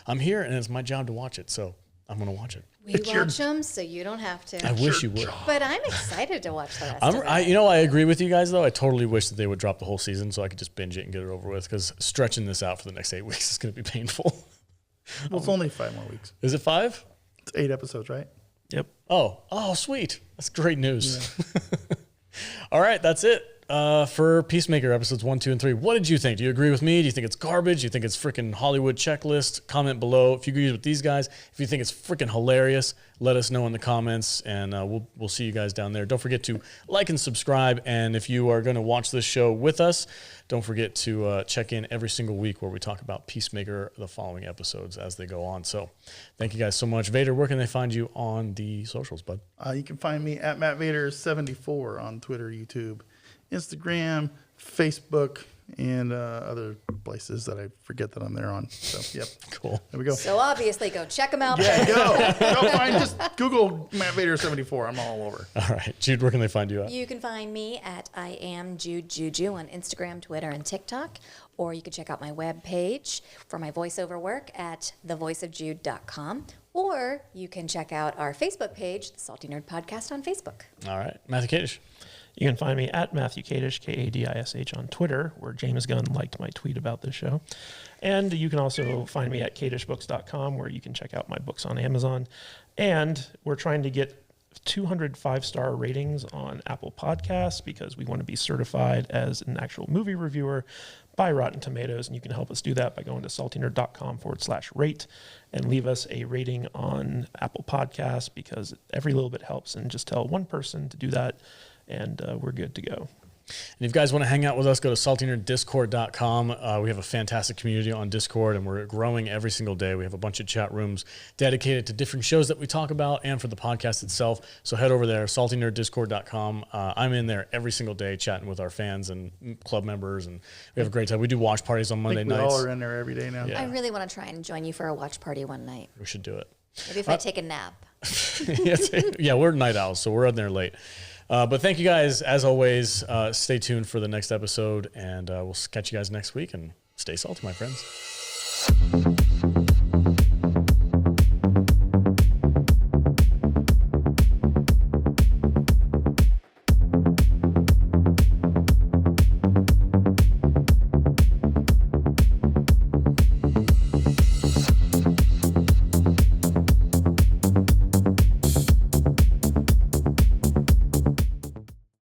Speaker 1: I'm here, and it's my job to watch it, so I'm going to watch it.
Speaker 3: We watch them, so you don't have to.
Speaker 1: I wish you would.
Speaker 3: But I'm excited to watch the rest of it.
Speaker 1: I agree with you guys, though. I totally wish that they would drop the whole season so I could just binge it and get it over with, because stretching this out for the next 8 weeks is going to be painful.
Speaker 2: Well, it's only 5 more weeks.
Speaker 1: Is it 5?
Speaker 2: It's 8 episodes, right?
Speaker 4: Yep.
Speaker 1: Oh, sweet. That's great news. Yeah. All right, that's it for Peacemaker episodes 1, 2, and 3. What did you think? Do you agree with me? Do you think it's garbage? Do you think it's freaking Hollywood checklist? Comment below if you agree with these guys. If you think it's freaking hilarious, let us know in the comments, and we'll see you guys down there. Don't forget to like and subscribe, and if you are going to watch this show with us, don't forget to check in every single week where we talk about Peacemaker, the following episodes as they go on. So thank you guys so much. Vader, where can they find you on the socials, bud?
Speaker 2: You can find me at MattVader74 on Twitter, YouTube, Instagram, Facebook, and other places that I forget that I'm there on. So, yep.
Speaker 1: Cool.
Speaker 2: There we go.
Speaker 3: So obviously, go check them out.
Speaker 2: Yeah, go find, just Google MattVader74. I'm all over.
Speaker 1: All right. Jude, where can they find you at?
Speaker 3: You can find me at I am Jude Juju on Instagram, Twitter, and TikTok. Or you can check out my webpage for my voiceover work at thevoiceofjude.com. Or you can check out our Facebook page, the Salty Nerd Podcast on Facebook.
Speaker 1: All right. Matthew Kadish.
Speaker 4: You can find me at Matthew Kadish, Kadish on Twitter, where James Gunn liked my tweet about this show. And you can also find me at kadishbooks.com, where you can check out my books on Amazon. And we're trying to get 200 5-star ratings on Apple Podcasts because we want to be certified as an actual movie reviewer by Rotten Tomatoes. And you can help us do that by going to saltynerd.com/rate and leave us a rating on Apple Podcasts, because every little bit helps. And just tell one person to do that, and we're good to go.
Speaker 1: And if you guys want to hang out with us, go to saltynerddiscord.com. We have a fantastic community on Discord, and we're growing every single day. We have a bunch of chat rooms dedicated to different shows that we talk about and for the podcast itself. So head over there, saltynerddiscord.com. I'm in there every single day chatting with our fans and club members, and we have a great time. We do watch parties on Monday
Speaker 2: We
Speaker 1: nights.
Speaker 2: all are in there every day now.
Speaker 1: Yeah.
Speaker 3: I really want to try and join you for a watch party one night.
Speaker 1: We should do it.
Speaker 3: Maybe if I take a nap.
Speaker 1: Yeah, we're night owls, so we're in there late. But thank you guys, as always. Stay tuned for the next episode, and we'll catch you guys next week, and stay salty, my friends.